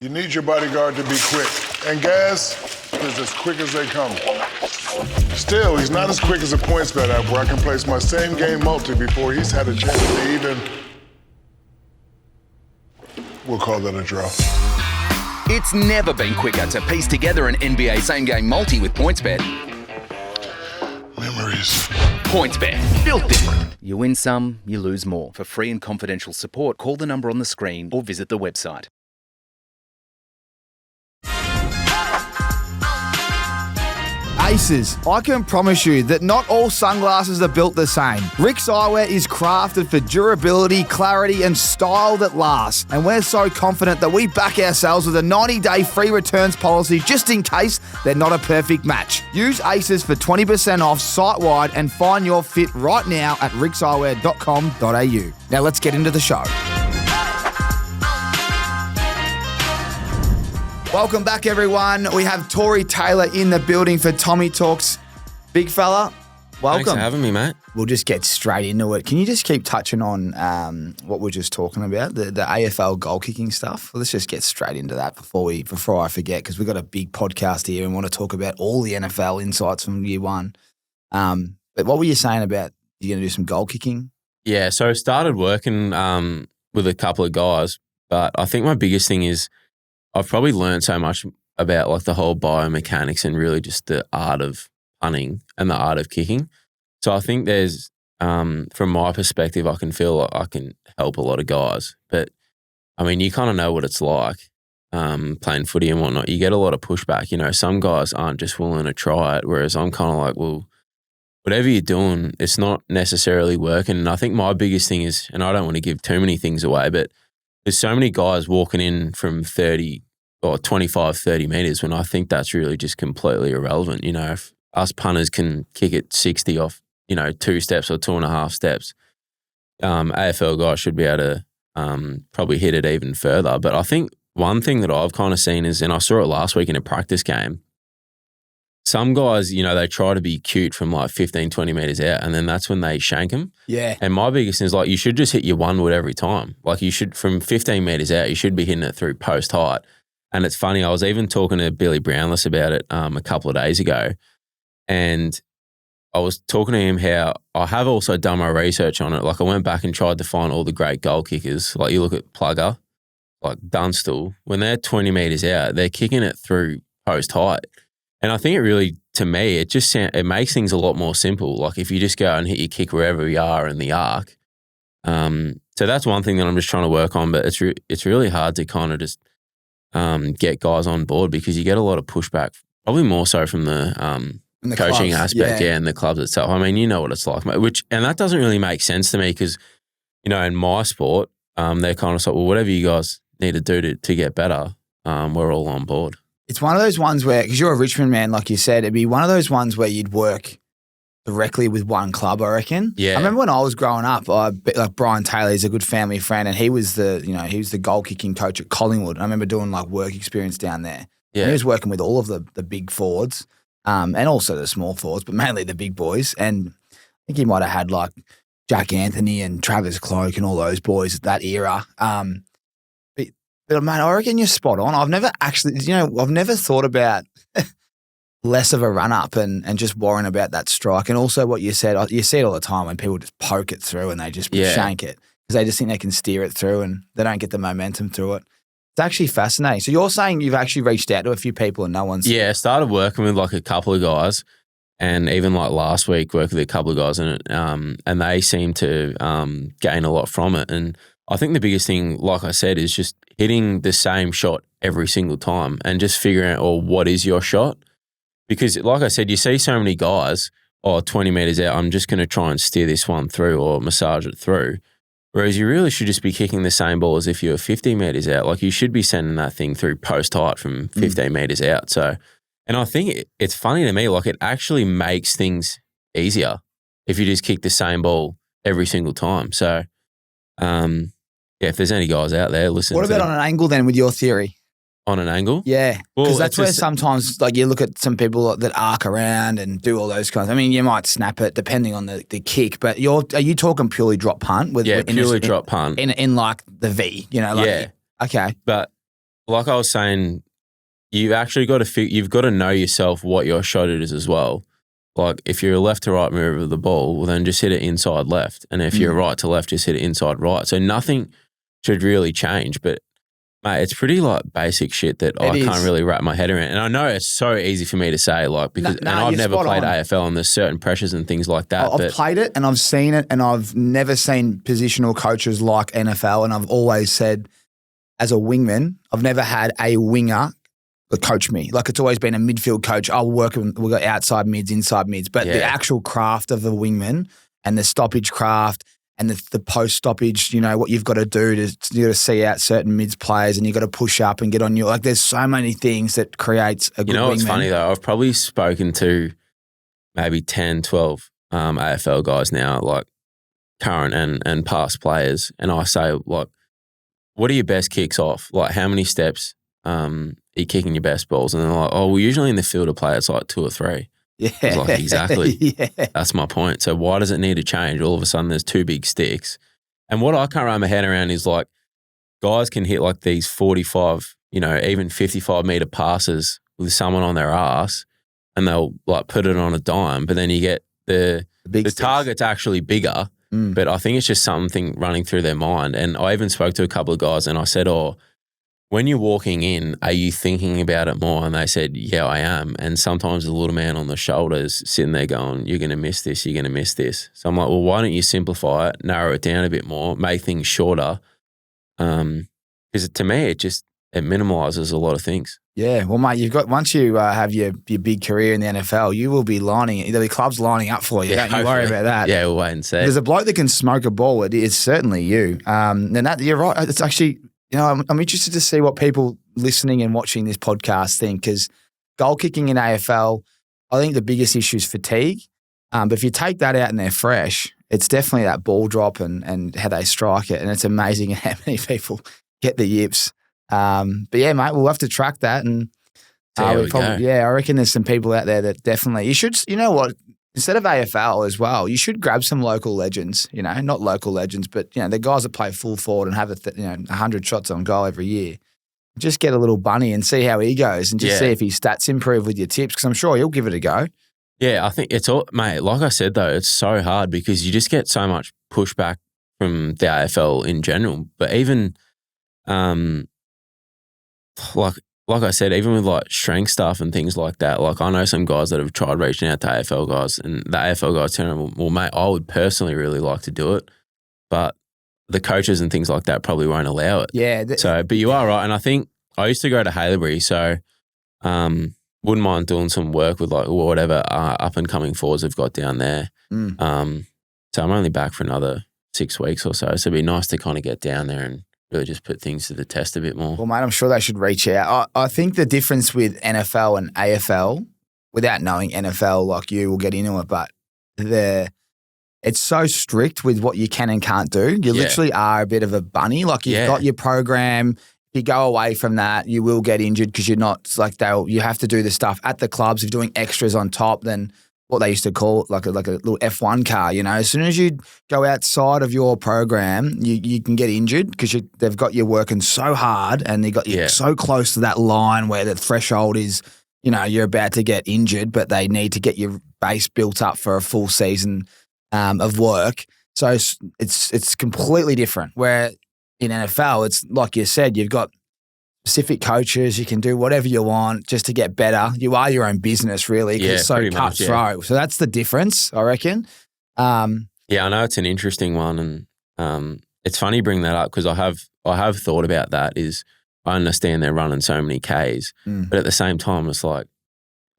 You need your bodyguard to be quick. And Gaz is as quick as they come. Still, he's not as quick as a PointsBet app where I can place my same game multi before he's had a chance to even... We'll call that a draw. It's never been quicker to piece together an NBA same-game multi with PointsBet. Memories. PointsBet, built different. You win some, you lose more. For free and confidential support, call the number on the screen or visit the website. Aces, I can promise you that not all sunglasses are built the same. RIXX Eyewear is crafted for durability, clarity and style that lasts. And we're so confident that we back ourselves with a 90-day free returns policy just in case they're not a perfect match. Use Aces for 20% off site-wide and find your fit right now at rixeyewear.com.au. Now let's get into the show. Welcome back, everyone. We have Tory Taylor in the building for Tommy Talks. Big fella, welcome. Thanks for having me, mate. We'll just get straight into it. Can you just keep touching on what we're just talking about, the AFL goal kicking stuff? Let's just get straight into that before I forget, because we've got a big podcast here and want to talk about all the NFL insights from year one. But what were you saying about you're going to do some goal kicking? Yeah, so I started working with a couple of guys, but I think my biggest thing is I've probably learned so much about like the whole biomechanics and really just the art of punting and the art of kicking. So I think there's, from my perspective, I can feel like I can help a lot of guys. But I mean, you kind of know what it's like playing footy and whatnot. You get a lot of pushback. You know, some guys aren't just willing to try it, whereas I'm kind of like, well, whatever you're doing, it's not necessarily working. And I think my biggest thing is, and I don't want to give too many things away, but there's so many guys walking in from 30 or 25, 30 metres when I think that's really just completely irrelevant. You know, if us punters can kick it 60 off, 2 steps or 2.5 steps, AFL guys should be able to probably hit it even further. But I think one thing that I've kind of seen is, and I saw it last week in a practice game, some guys, they try to be cute from like 15, 20 metres out, and then that's when they shank them. Yeah. And my biggest thing is like, you should just hit your 1 wood every time. Like you should, from 15 metres out, you should be hitting it through post height. And it's funny, I was even talking to Billy Brownless about it a couple of days ago, and I was talking to him how I have also done my research on it. Like I went back and tried to find all the great goal kickers. Like you look at Plugger, like Dunstall, when they're 20 metres out, they're kicking it through post height. And I think it really, to me, it makes things a lot more simple. Like if you just go and hit your kick wherever you are in the arc. So that's one thing that I'm just trying to work on. But it's really hard to kind of just get guys on board because you get a lot of pushback, probably more so from the coaching clubs, aspect, and the clubs itself. I mean, you know what it's like, mate, and that doesn't really make sense to me because, in my sport, they're kind of like, well, whatever you guys need to do to get better, we're all on board. It's one of those ones where, because you're a Richmond man, like you said, it'd be one of those ones where you'd work directly with one club, I reckon. Yeah. I remember when I was growing up, like Brian Taylor is a good family friend, and he was the goal kicking coach at Collingwood. I remember doing like work experience down there. Yeah. And he was working with all of the big forwards, and also the small forwards, but mainly the big boys. And I think he might have had like Jack Anthony and Travis Cloak and all those boys at that era. But man, I reckon you're spot on. I've never actually, I've never thought about less of a run up and just worrying about that strike. And also what you said, you see it all the time when people just poke it through and they just shank it because they just think they can steer it through and they don't get the momentum through it. It's actually fascinating. So you're saying you've actually reached out to a few people and no one's... Yeah, I started working with like a couple of guys, and even like last week worked with a couple of guys and they seem to gain a lot from it. And I think the biggest thing, like I said, is just hitting the same shot every single time and just figuring out, what is your shot? Because like I said, you see so many guys, 20 metres out, I'm just going to try and steer this one through or massage it through. Whereas you really should just be kicking the same ball as if you were 50 metres out. Like you should be sending that thing through post height from 15 metres out. So, and I think it's funny to me, like it actually makes things easier if you just kick the same ball every single time. So, if there's any guys out there listening. What about on an angle then with your theory? On an angle? Yeah, because that's where sometimes like you look at some people that arc around and do all those kinds. I mean, you might snap it depending on the kick, but are you talking purely drop punt? Purely drop punt. In like the V, Okay. But like I was saying, you've actually got to you've got to know yourself what your shot it is as well. Like if you're a left to right mover of the ball, well then just hit it inside left, and if you're right to left, just hit it inside right. So nothing should really change. But mate, it's pretty like basic shit that I can't really wrap my head around. And I know it's so easy for me to say, like because and I've never played AFL, and there's certain pressures and things like that. I've played it and I've seen it, and I've never seen positional coaches like NFL. And I've always said, as a wingman, I've never had a winger coach me. Like it's always been a midfield coach. I'll work with, we've got outside mids, inside mids, but the actual craft of the wingman and the stoppage craft and the post stoppage, you know, what you've got to do to see out certain mids players, and you've got to push up and get on your, like there's so many things that creates a good wingman. You know what's funny though? I've probably spoken to maybe 10, 12 AFL guys now, like current and past players. And I say, like, what are your best kicks off? Like how many steps are you kicking your best balls? And they're like, oh, well, usually in the field of play, it's like 2 or 3. Yeah. I was like, exactly. Yeah. That's my point. So why does it need to change? All of a sudden there's 2 big sticks. And what I can't wrap my head around is like guys can hit like these 45, you know, even 55 metre passes with someone on their ass, and they'll like put it on a dime, but then you get the target's actually bigger. But I think it's just something running through their mind. And I even spoke to a couple of guys and I said, oh, when you're walking in, are you thinking about it more? And they said, yeah, I am. And sometimes the little man on the shoulders sitting there going, you're going to miss this, you're going to miss this. So I'm like, well, why don't you simplify it, narrow it down a bit more, make things shorter? Because to me, it minimalises a lot of things. Yeah, well, mate, you've got once you have your big career in the NFL, you will be there'll be clubs lining up for you. Don't you worry about that. Yeah, we'll wait and see. There's a bloke that can smoke a ball. It is certainly you. And that you're right. It's actually, you know, I'm interested to see what people listening and watching this podcast think, because goal kicking in AFL, I think the biggest issue is fatigue. But if you take that out and they're fresh, it's definitely that ball drop and how they strike it. And it's amazing how many people get the yips. But yeah, mate, we'll have to track that. And I reckon there's some people out there that definitely, you should, you know what, instead of AFL as well, you should grab some local legends, you know, not local legends, but, you know, the guys that play full forward and have 100 shots on goal every year. Just get a little bunny and see how he goes, and just see if his stats improve with your tips, because I'm sure he'll give it a go. Yeah, I think it's all, mate, like I said though, it's so hard because you just get so much pushback from the AFL in general. But even, like I said, even with like strength stuff and things like that, like I know some guys that have tried reaching out to AFL guys, and the AFL guys tell them, well, mate, I would personally really like to do it, but the coaches and things like that probably won't allow it. Yeah. But you are right. And I think I used to go to Haileybury, so wouldn't mind doing some work with like whatever up and coming forwards they've got down there. So I'm only back for another 6 weeks or so. So it'd be nice to kind of get down there and really just put things to the test a bit more. Well, mate, I'm sure they should reach out. I think the difference with NFL and AFL, without knowing NFL like you, we'll get into it, but it's so strict with what you can and can't do. You literally are a bit of a bunny. Like you've got your program. If you go away from that, you will get injured because you're not like you have to do the stuff at the clubs. If you're doing extras on top, then what they used to call like a little F1 car, you know. As soon as you go outside of your program, you can get injured because they've got you working so hard and they got you so close to that line where the threshold is, you know, you're about to get injured, but they need to get your base built up for a full season of work. So it's completely different. Where in NFL, it's like you said, you've got specific coaches, you can do whatever you want just to get better. You are your own business, really, because it's so cutthroat. So that's the difference, I reckon. I know it's an interesting one, and it's funny you bring that up because I have thought about that. Is I understand they're running so many Ks, but at the same time, it's like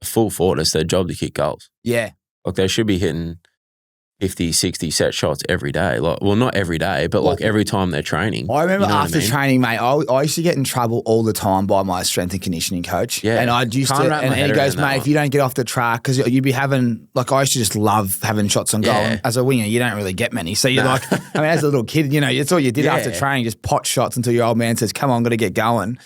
a full forward. It's their job to kick goals. Yeah, like they should be hitting 50, 60 set shots every day. Like, well, not every day, but like every time they're training. I remember after training, mate, I used to get in trouble all the time by my strength and conditioning coach. Yeah. And I'd used to, and he goes, mate, if you don't get off the track, because you'd be having, like, I used to just love having shots on goal. And as a winger, you don't really get many. So you're like, I mean, as a little kid, you know, it's all you did after training, just pot shots until your old man says, come on, got to get going.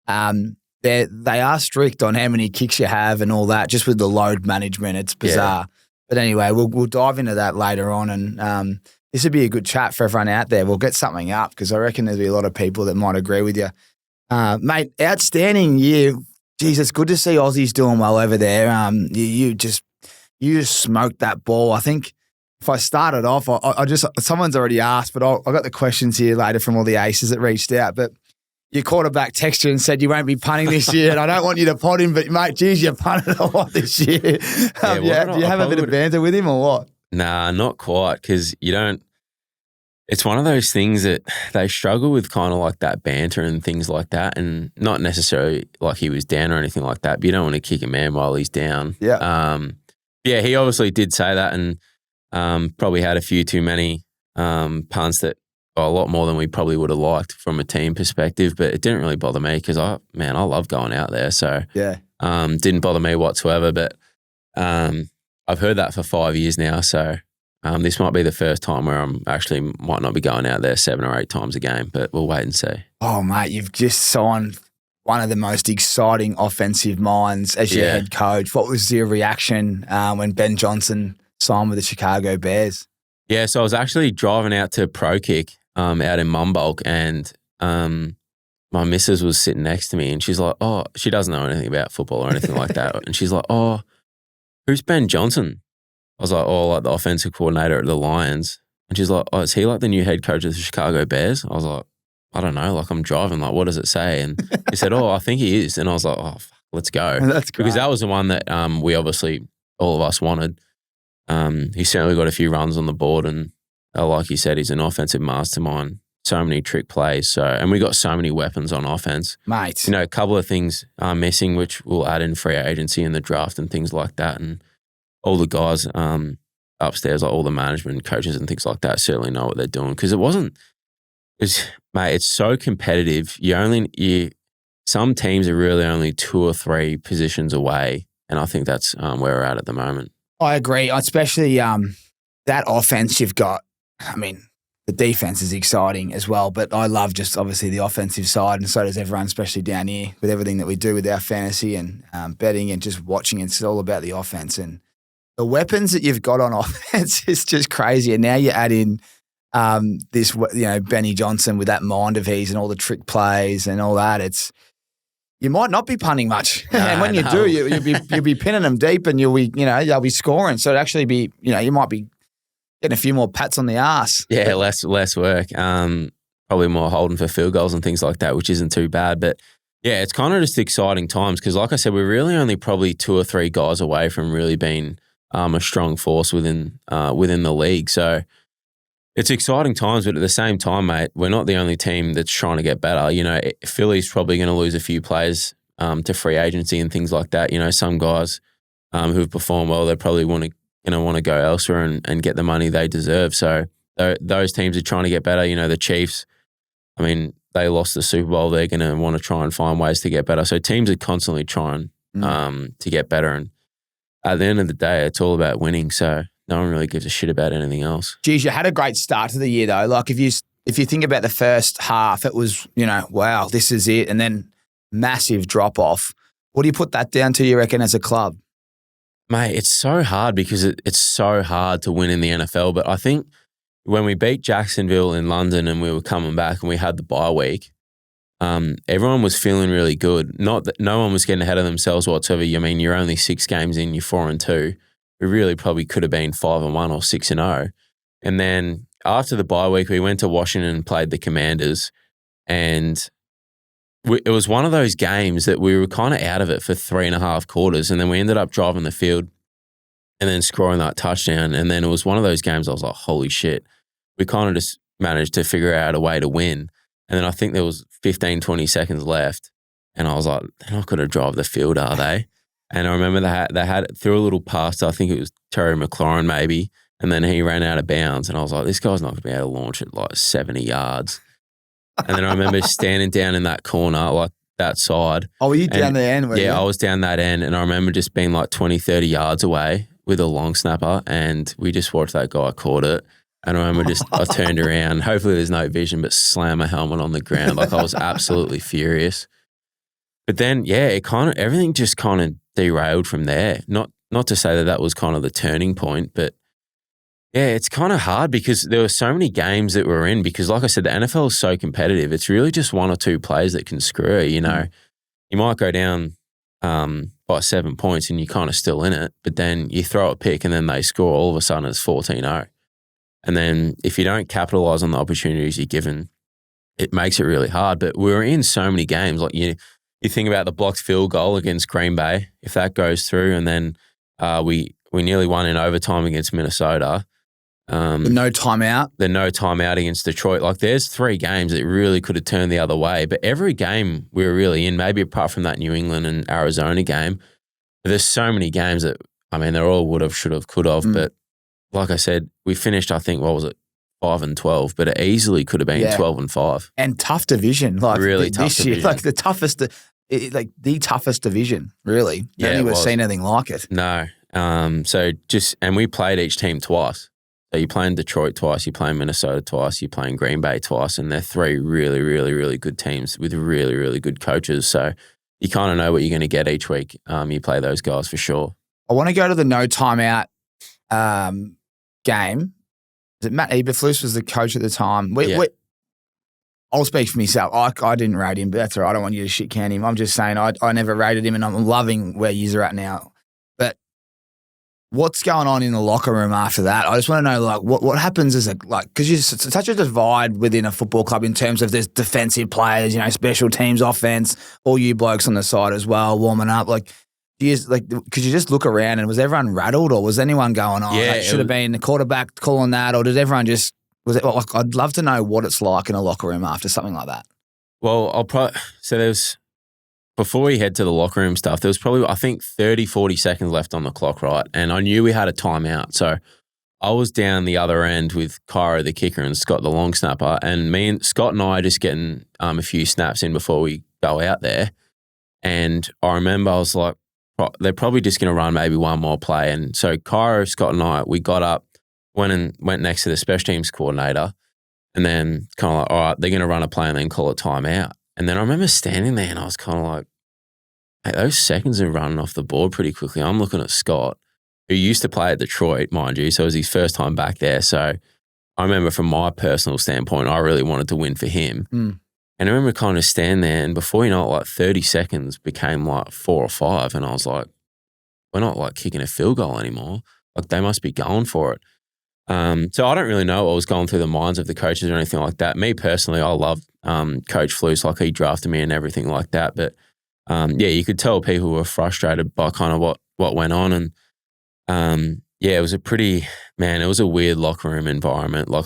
They are strict on how many kicks you have and all that, just with the load management. It's bizarre. Yeah. But anyway, we'll dive into that later on, and this would be a good chat for everyone out there. We'll get something up because I reckon there'll be a lot of people that might agree with you. Mate, outstanding year. Geez, it's good to see Aussies doing well over there. You just smoked that ball. I think if I started off, I just someone's already asked, but I got the questions here later from all the aces that reached out. But your quarterback texted and said you won't be punting this year, and I don't want you to pot him, but mate, geez, you punted a lot this year. Do you have a bit of banter with him or what? Nah, not quite, because you don't. It's one of those things that they struggle with, kind of like that banter and things like that, and not necessarily like he was down or anything like that, but you don't want to kick a man while he's down. Yeah. Yeah, he obviously did say that, and probably had a few too many punts that a lot more than we probably would have liked from a team perspective, but it didn't really bother me because I love going out there. So yeah, didn't bother me whatsoever. But I've heard that for 5 years now. So this might be the first time where I'm actually might not be going out there 7 or 8 times a game, but we'll wait and see. Oh, mate, you've just signed one of the most exciting offensive minds as your head coach. What was your reaction when Ben Johnson signed with the Chicago Bears? Yeah, so I was actually driving out to Pro Kick out in Mumbolk, and my missus was sitting next to me, and she's like, oh, she doesn't know anything about football or anything like that. And she's like, oh, who's Ben Johnson? I was like, oh, like the offensive coordinator at the Lions. And she's like, oh, is he like the new head coach of the Chicago Bears? I was like, I don't know. Like, I'm driving. Like, what does it say? And he said, oh, I think he is. And I was like, oh, fuck, let's go. That's great. Because that was the one that we obviously, all of us wanted. He certainly got a few runs on the board. And like you said, he's an offensive mastermind. So many trick plays. So, and we got so many weapons on offense. Mate. You know, a couple of things are missing, which we'll add in free agency in the draft and things like that. And all the guys upstairs, like all the management coaches and things like that, certainly know what they're doing. Because mate, it's so competitive. Some teams are really only 2 or 3 positions away. And I think that's where we're at the moment. I agree. Especially that offense you've got. I mean, the defense is exciting as well, but I love just obviously the offensive side, and so does everyone, especially down here with everything that we do with our fantasy and betting and just watching. It's all about the offense, and the weapons that you've got on offense is just crazy. And now you add in this, Benny Johnson with that mind of his and all the trick plays and all that. You might not be punting much, and when you do, you'll be pinning them deep, and you'll be scoring. So it'd actually be, you might be getting a few more pats on the arse. Yeah, less work. Probably more holding for field goals and things like that, which isn't too bad. But yeah, it's kind of just exciting times because, like I said, we're really only probably 2 or 3 guys away from really being a strong force within the league. So it's exciting times, but at the same time, mate, we're not the only team that's trying to get better. Philly's probably going to lose a few players to free agency and things like that. Some guys who've performed well, they probably want to go elsewhere and get the money they deserve. So those teams are trying to get better. The Chiefs, I mean, they lost the Super Bowl. They're going to want to try and find ways to get better. So teams are constantly trying to get better. And at the end of the day, it's all about winning. So no one really gives a shit about anything else. Geez, you had a great start to the year though. Like if you think about the first half, it was, wow, this is it. And then massive drop off. What do you put that down to, you reckon, as a club? Mate, it's so hard because it's so hard to win in the NFL. But I think when we beat Jacksonville in London and we were coming back and we had the bye week, everyone was feeling really good. Not that no one was getting ahead of themselves whatsoever. I mean, you're only 6 games in, you're 4-2. We really probably could have been 5-1 or 6-0. And then after the bye week, we went to Washington and played the Commanders. And it was one of those games that we were kind of out of it for 3.5 quarters. And then we ended up driving the field and then scoring that touchdown. And then it was one of those games I was like, holy shit. We kind of just managed to figure out a way to win. And then I think there was 15, 20 seconds left. And I was like, they're not going to drive the field, are they? And I remember they had it through a little pass. I think it was Terry McLaurin maybe. And then he ran out of bounds. And I was like, this guy's not going to be able to launch it like 70 yards. And then I remember standing down in that corner, like that side. Oh, were you down the end? Yeah, I was down that end. And I remember just being like 20, 30 yards away with a long snapper. And we just watched that guy caught it. And I remember I turned around. Hopefully there's no vision, but slam my helmet on the ground. Like I was absolutely furious. But then, yeah, everything just kind of derailed from there. Not to say that was kind of the turning point, but Yeah, it's kind of hard because there were so many games that we're in because, like I said, the NFL is so competitive. It's really just one or two players that can screw it, you know. You might go down by 7 points and you're kind of still in it, but then you throw a pick and then they score, all of a sudden it's 14-0. And then if you don't capitalize on the opportunities you're given, it makes it really hard. But we were in so many games. Like you think about the blocked field goal against Green Bay, if that goes through, and then we nearly won in overtime against Minnesota. The no timeout. The no timeout against Detroit. Like there's 3 games that really could have turned the other way. But every game we were really in, maybe apart from that New England and Arizona game, but there's so many games that, I mean, they're all would have, should have, could have. But like I said, we finished, I think, what was it, 5-12, but it easily could have been 12-5. And tough division. Like really tough this year, division. like the toughest division, really. Yeah, Don't think it we've was. seen anything like it. No. And we played each team twice. So you're playing Detroit twice, you're playing Minnesota twice, you're playing Green Bay twice, and they're 3 really, really, really good teams with really, really good coaches. So you kind of know what you're going to get each week. You play those guys for sure. I want to go to the no timeout game. Is it Matt Eberflus was the coach at the time? I'll speak for myself. I didn't rate him, but that's all right. I don't want you to shit can him. I'm just saying I never rated him, and I'm loving where you're at now. But what's going on in the locker room after that? I just want to know, like, what happens as because it's such a divide within a football club in terms of there's defensive players, you know, special teams, offense, all you blokes on the side as well, warming up. Like, could you just look around and was everyone rattled, or was anyone going on? Yeah, It should have been the quarterback calling that, or did everyone just? Was it like? I'd love to know what it's like in a locker room after something like that. Well, before we head to the locker room stuff, there was probably, I think, 30, 40 seconds left on the clock, right? And I knew we had a timeout. So I was down the other end with Cairo, the kicker, and Scott, the long snapper. And Scott and I are just getting a few snaps in before we go out there. And I remember I was like, they're probably just going to run maybe one more play. And so Cairo, Scott and I, we got up, went next to the special teams coordinator, and then kind of like, all right, they're going to run a play and then call it timeout. And then I remember standing there and I was kind of like, hey, those seconds are running off the board pretty quickly. I'm looking at Scott, who used to play at Detroit, mind you, so it was his first time back there. So I remember from my personal standpoint, I really wanted to win for him. And I remember kind of standing there, and before you know it, like 30 seconds became like 4 or 5. And I was like, we're not like kicking a field goal anymore. Like they must be going for it. So I don't really know what was going through the minds of the coaches or anything like that. Me personally, I loved Coach Flus, like he drafted me and everything like that. But you could tell people were frustrated by kind of what went on. And it was it was a weird locker room environment. Like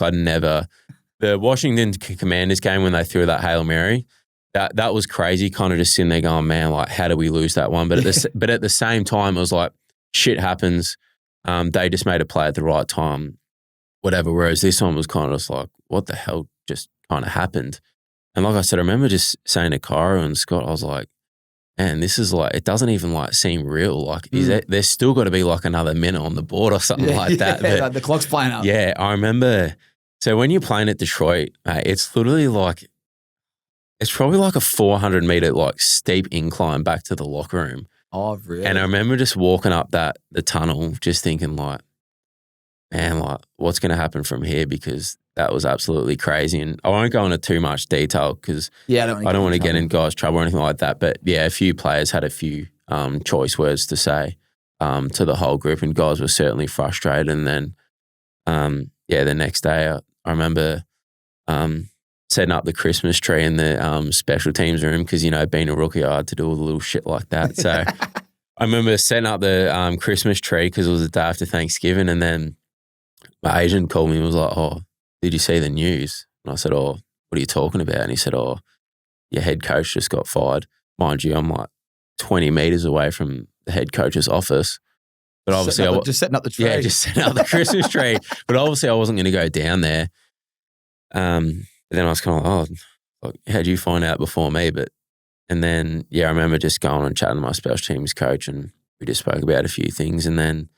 the Washington Commanders game when they threw that Hail Mary, that was crazy, kind of just sitting there going, man, like how do we lose that one? But at the same time, it was like shit happens. They just made a play at the right time, whatever. Whereas this one was kind of just like, what the hell just kind of happened? And like I said, I remember just saying to Cairo and Scott, I was like, man, this is like, it doesn't even like seem real. Like, there's still got to be like another minute on the board or something like that. Yeah, But, like the clock's playing up. yeah, I remember. So when you're playing at Detroit, it's literally like, it's probably like a 400-meter like steep incline back to the locker room. Oh, really? And I remember just walking up the tunnel, just thinking like, man, like what's going to happen from here? Because that was absolutely crazy. And I won't go into too much detail because I don't want to get in guys' trouble or anything like that. But yeah, a few players had a few choice words to say to the whole group, and guys were certainly frustrated. And then, the next day I remember setting up the Christmas tree in the special teams room because, you know, being a rookie, I had to do all the little shit like that. So I remember setting up the Christmas tree because it was the day after Thanksgiving, and then my agent called me and was like, oh, did you see the news? And I said, oh, what are you talking about? And he said, oh, your head coach just got fired. Mind you, I'm like 20 meters away from the head coach's office. But obviously, just setting up the tree. Yeah, just setting up the Christmas tree. But obviously, I wasn't going to go down there. But then I was kind of like, oh, like, how'd you find out before me? And then, I remember just going and chatting to my special teams coach, and we just spoke about a few things. And then,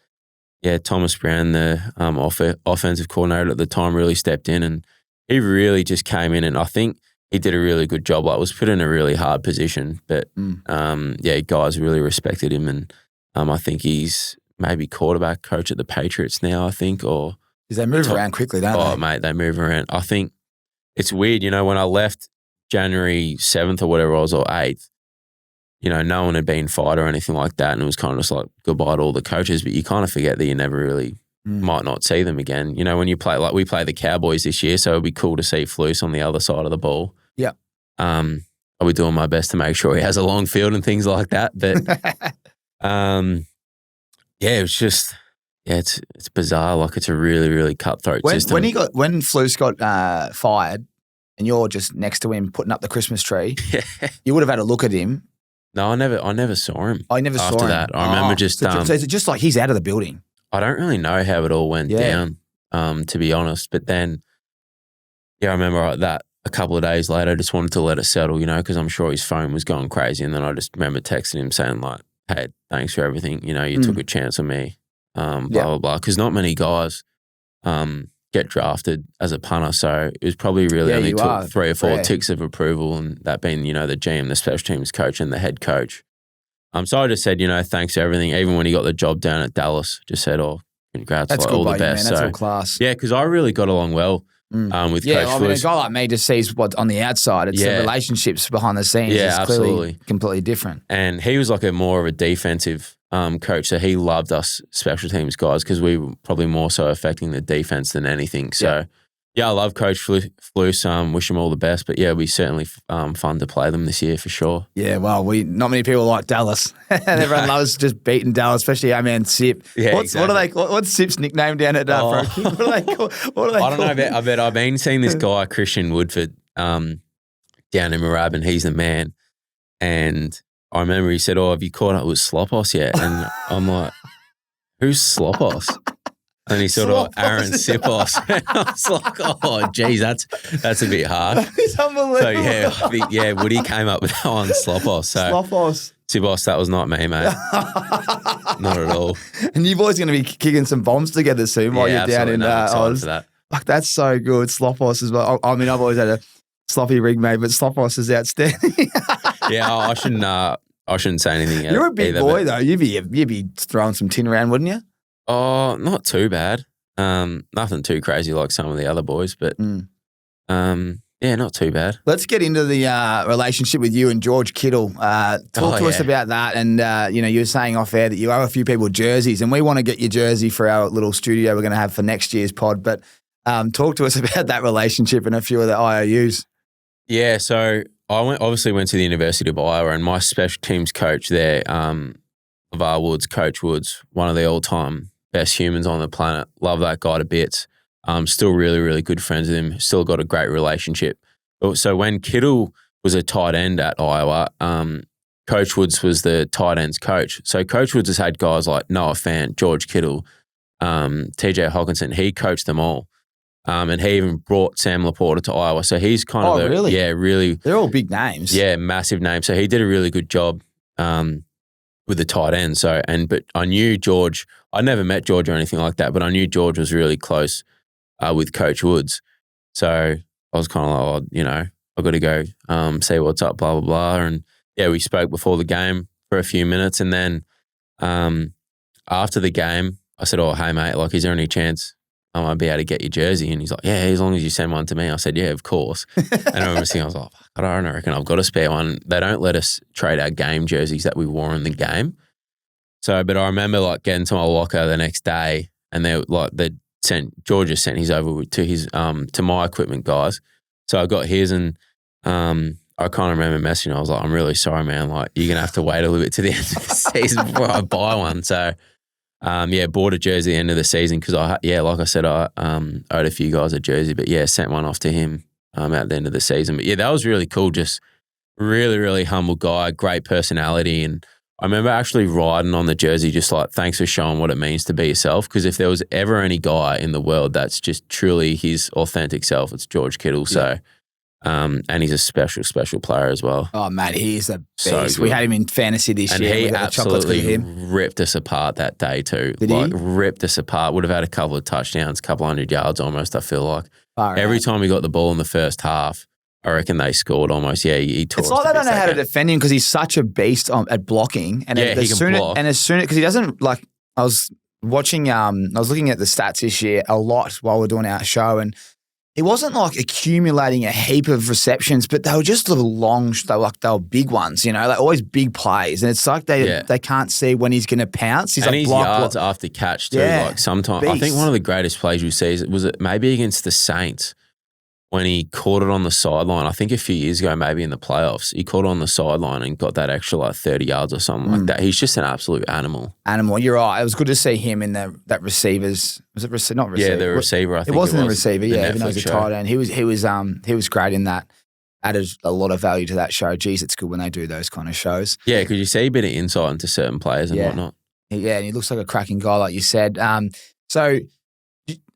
Thomas Brown, the offensive coordinator at the time, really stepped in, and he really just came in, and I think he did a really good job. Like, was put in a really hard position, but guys really respected him, and I think he's maybe quarterback coach at the Patriots now, I think, or Because they move around quickly, don't Oh, they? mate, they move around. I think it's weird, when I left January 7th or whatever it was, or 8th, no one had been fired or anything like that. And it was kind of just like goodbye to all the coaches, but you kind of forget that you never really might not see them again. When you play, like we play the Cowboys this year, so it'd be cool to see Flus on the other side of the ball. Yeah. I'll be doing my best to make sure he has a long field and things like that. But it was just, it's bizarre. Like it's a really, really cutthroat system. When Flus got fired and you're just next to him putting up the Christmas tree, you would have had a look at him. No, I never saw him. I never saw him. After that. I remember just... So it's just like he's out of the building. I don't really know how it all went down, to be honest. But then, I remember that a couple of days later, I just wanted to let it settle, because I'm sure his phone was going crazy. And then I just remember texting him saying like, hey, thanks for everything. You took a chance on me, blah, blah, blah. Because not many guys get drafted as a punter. So it was probably really only took 3 or 4 ticks of approval, and that being, the GM, the special teams coach, and the head coach. So I just said, thanks for everything. Even when he got the job down at Dallas, just said, oh, congrats, that's like, good, all the buddy, best. Man. That's so, all class. Yeah, because I really got along well with Coach Flus. A guy like me just sees what's on the outside. It's the relationships behind the scenes. Yeah, it's clearly completely different. And he was like more of a defensive coach, so he loved us special teams guys because we were probably more so affecting the defense than anything. So, I love Coach Flus. Wish him all the best. But it'll be certainly fun to play them this year for sure. Yeah, well, not many people like Dallas. And everyone loves just beating Dallas, especially our man Sip. Yeah, What's Sip's nickname down at Pro Kick? What do they call? I don't know. I bet I've been seeing this guy Christian Woodford down in Moorabbin. He's the man, and I remember he said, "Oh, have you caught up with Slopos yet?" And I'm like, "Who's Slopos?" And he sort of Aaron Sipos. I was like, oh, geez, that's a bit hard. It's unbelievable. So, I think, Woody came up with that one, Slopos. So, Slopos. Sipos, that was not me, mate. Not at all. And you boys are going to be kicking some bombs together soon while you're down in Oz. That. Fuck, that's so good. Slopos as well. I mean, I've always had a sloppy rig, mate, but Slopos is outstanding. I shouldn't say anything. You're a big boy, though. You'd be throwing some tin around, wouldn't you? Oh, not too bad. Nothing too crazy like some of the other boys, but not too bad. Let's get into the relationship with you and George Kittle. Talk to us about that. And, you were saying off air that you owe a few people jerseys, and we want to get your jersey for our little studio we're going to have for next year's pod. But talk to us about that relationship and a few of the IOUs. Yeah, so I obviously went to the University of Iowa, and my special teams coach there, LeVar Woods, Coach Woods, one of the all-time best humans on the planet. Love that guy to bits. Still really, really good friends with him. Still got a great relationship. So when Kittle was a tight end at Iowa, Coach Woods was the tight ends coach. So Coach Woods has had guys like Noah Fant, George Kittle, TJ Hawkinson. He coached them all. And he even brought Sam Laporta to Iowa. So he's kind of really? Yeah, really. They're all big names. Yeah, massive names. So he did a really good job with the tight end. But I knew George. I never met George or anything like that, but I knew George was really close with Coach Woods. So I was kind of like, I've got to go see what's up, blah, blah, blah. And we spoke before the game for a few minutes. And then after the game, I said, oh, hey, mate, like, is there any chance I might be able to get your jersey? And he's like, yeah, as long as you send one to me. I said, yeah, of course. And I remember seeing, I was like, I don't reckon I've got a spare one. They don't let us trade our game jerseys that we wore in the game. So, but I remember like getting to my locker the next day, and Georgia sent his over to his to my equipment guys. So I got his, and I kind of remember messaging. I was like, I'm really sorry, man. Like, you're gonna have to wait a little bit to the end of the season before I buy one. So, bought a jersey at the end of the season because like I said, I owed a few guys a jersey, but sent one off to him at the end of the season. But that was really cool. Just really, really humble guy, great personality. And I remember actually writing on the jersey, just like, thanks for showing what it means to be yourself. Because if there was ever any guy in the world that's just truly his authentic self, it's George Kittle. So, and he's a special, special player as well. Oh, mate, he is a beast. So we had him in fantasy this year. And he absolutely ripped us apart that day too. Did he? Ripped us apart. Would have had a couple of touchdowns, a couple 100 yards almost, I feel like. Every time he got the ball in the first half, I reckon they scored almost. Yeah, he tore us. It's like they don't know how to defend him because he's such a beast at blocking. And he can block. Because he doesn't like. I was watching. I was looking at the stats this year a lot while we're doing our show, and it wasn't like accumulating a heap of receptions, but they were just little long. They were big ones, like always big plays, and it's like they can't see when he's going to pounce. He's and like his yards after catch too. Yeah, like sometimes beast. I think one of the greatest plays you see was it maybe against the Saints. When he caught it on the sideline, I think a few years ago, maybe in the playoffs, he caught it on the sideline and got that extra like 30 yards or something like that. He's just an absolute animal. You're right. It was good to see him in that receivers. Was it not receiver? Yeah, the receiver. I think it wasn't the receiver. The Yeah, even though Netflix he's a show. tight end, he was great in that. Added a lot of value to that show. Geez, it's good when they do those kind of shows. Yeah, because you see a bit of insight into certain players and whatnot. Yeah, and he looks like a cracking guy, like you said. So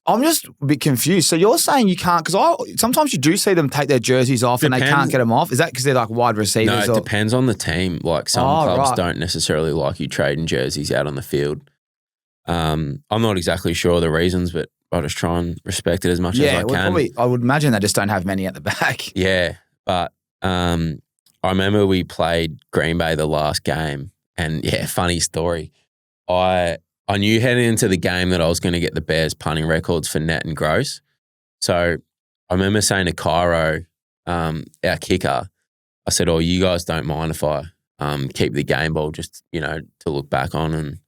I'm just a bit confused. So you're saying you can't, because sometimes you do see them take their jerseys off and they can't get them off. Is that because they're like wide receivers? No, it depends on the team. Like some clubs don't necessarily like you trading jerseys out on the field. I'm not exactly sure of the reasons, but I just try and respect it as much as I can. I would imagine they just don't have many at the back. Yeah, but I remember we played Green Bay the last game, and funny story. I knew heading into the game that I was going to get the Bears punting records for net and gross. So I remember saying to Cairo, our kicker, I said, you guys don't mind if I keep the game ball just, to look back on.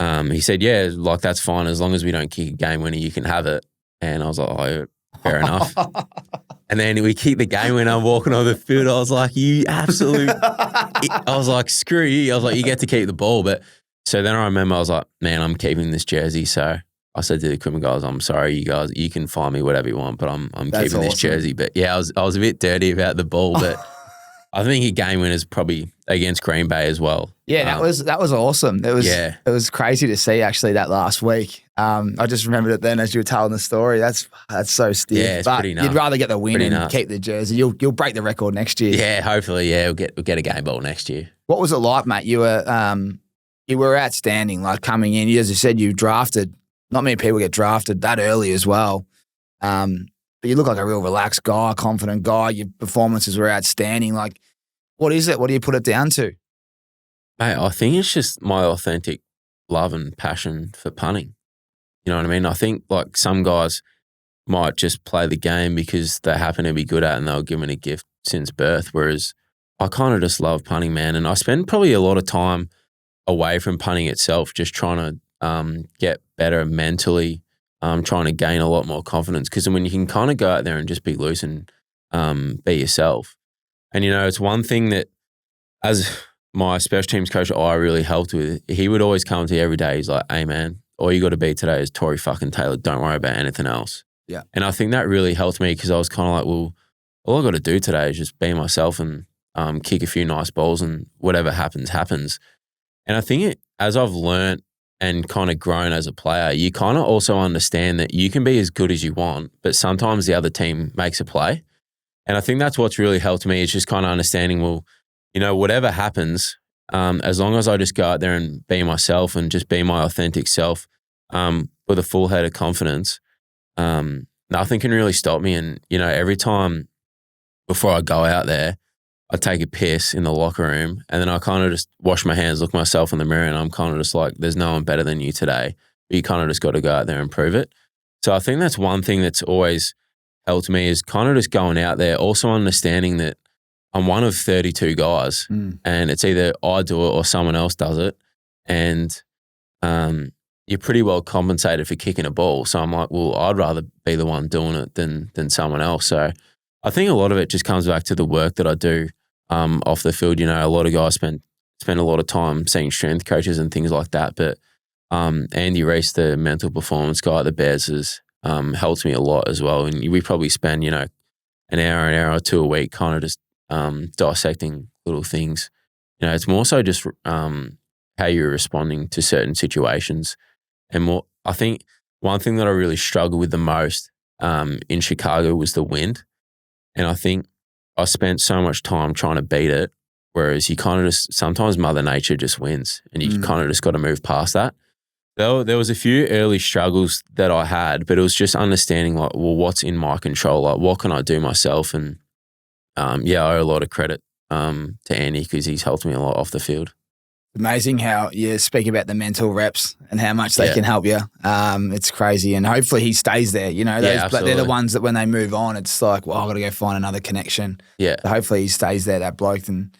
And he said, yeah, like that's fine. As long as we don't kick a game winner, you can have it. And I was like, fair enough. And then we kick the game winner. I'm walking on the field. I was like, you absolute. I was like, screw you. I was like, you get to keep the ball. But so then I remember I was like, man, I'm keeping this jersey. So I said to the equipment guys, I'm sorry, you guys, you can find me whatever you want, but I'm keeping this jersey. But yeah, I was a bit dirty about the ball, but I think a game winner's probably against Green Bay as well. Yeah, that was awesome. It was crazy to see actually that last week. I just remembered it then as you were telling the story. That's so stiff. Yeah, it's but pretty nuts. You'd rather get the win Pretty and nuts. keep the jersey. You'll break the record next year. Yeah, hopefully. Yeah, we'll get a game ball next year. What was it like, mate? You were outstanding. Like coming in, as you said, you drafted. Not many people get drafted that early as well. But you look like a real relaxed guy, confident guy. Your performances were outstanding. Like, what is it? What do you put it down to? Mate, I think it's just my authentic love and passion for punting. You know what I mean? I think like some guys might just play the game because they happen to be good at it and they were given a gift since birth, whereas I kind of just love punting, man. And I spend probably a lot of time away from punting itself, just trying to get better mentally, trying to gain a lot more confidence. Because when you can kind of go out there and just be loose and be yourself. And, it's one thing that as my special teams coach I really helped with, he would always come to you every day. He's like, hey, man, all you got to be today is Tory fucking Taylor. Don't worry about anything else. Yeah. And I think that really helped me because I was kind of like, well, all I got to do today is just be myself and kick a few nice balls and whatever happens, happens. And I think as I've learnt and kind of grown as a player, you kind of also understand that you can be as good as you want, but sometimes the other team makes a play. And I think that's what's really helped me is just kind of understanding, well, whatever happens, as long as I just go out there and be myself and just be my authentic self with a full head of confidence, nothing can really stop me. And, every time before I go out there, I take a piss in the locker room and then I kind of just wash my hands, look myself in the mirror and I'm kind of just like, there's no one better than you today. But you kind of just got to go out there and prove it. So I think that's one thing that's always helped me is kind of just going out there, also understanding that I'm one of 32 guys and it's either I do it or someone else does it. And you're pretty well compensated for kicking a ball. So I'm like, well, I'd rather be the one doing it than someone else. So I think a lot of it just comes back to the work that I do off the field. A lot of guys spend a lot of time seeing strength coaches and things like that. But Andy Reese, the mental performance guy at the Bears, has helped me a lot as well. And we probably spend, an hour or two a week kind of just dissecting little things. It's more so just how you're responding to certain situations. And more, I think one thing that I really struggled with the most in Chicago was the wind. And I think I spent so much time trying to beat it, whereas you kind of just, sometimes Mother Nature just wins and you kind of just got to move past that. There was a few early struggles that I had, but it was just understanding like, well, what's in my control? Like, what can I do myself? And I owe a lot of credit to Andy because he's helped me a lot off the field. Amazing how you speak about the mental reps and how much they can help you. It's crazy. And hopefully he stays there. You know, they're the ones that when they move on, it's like, well, I've got to go find another connection. Yeah. So hopefully he stays there, that bloke. And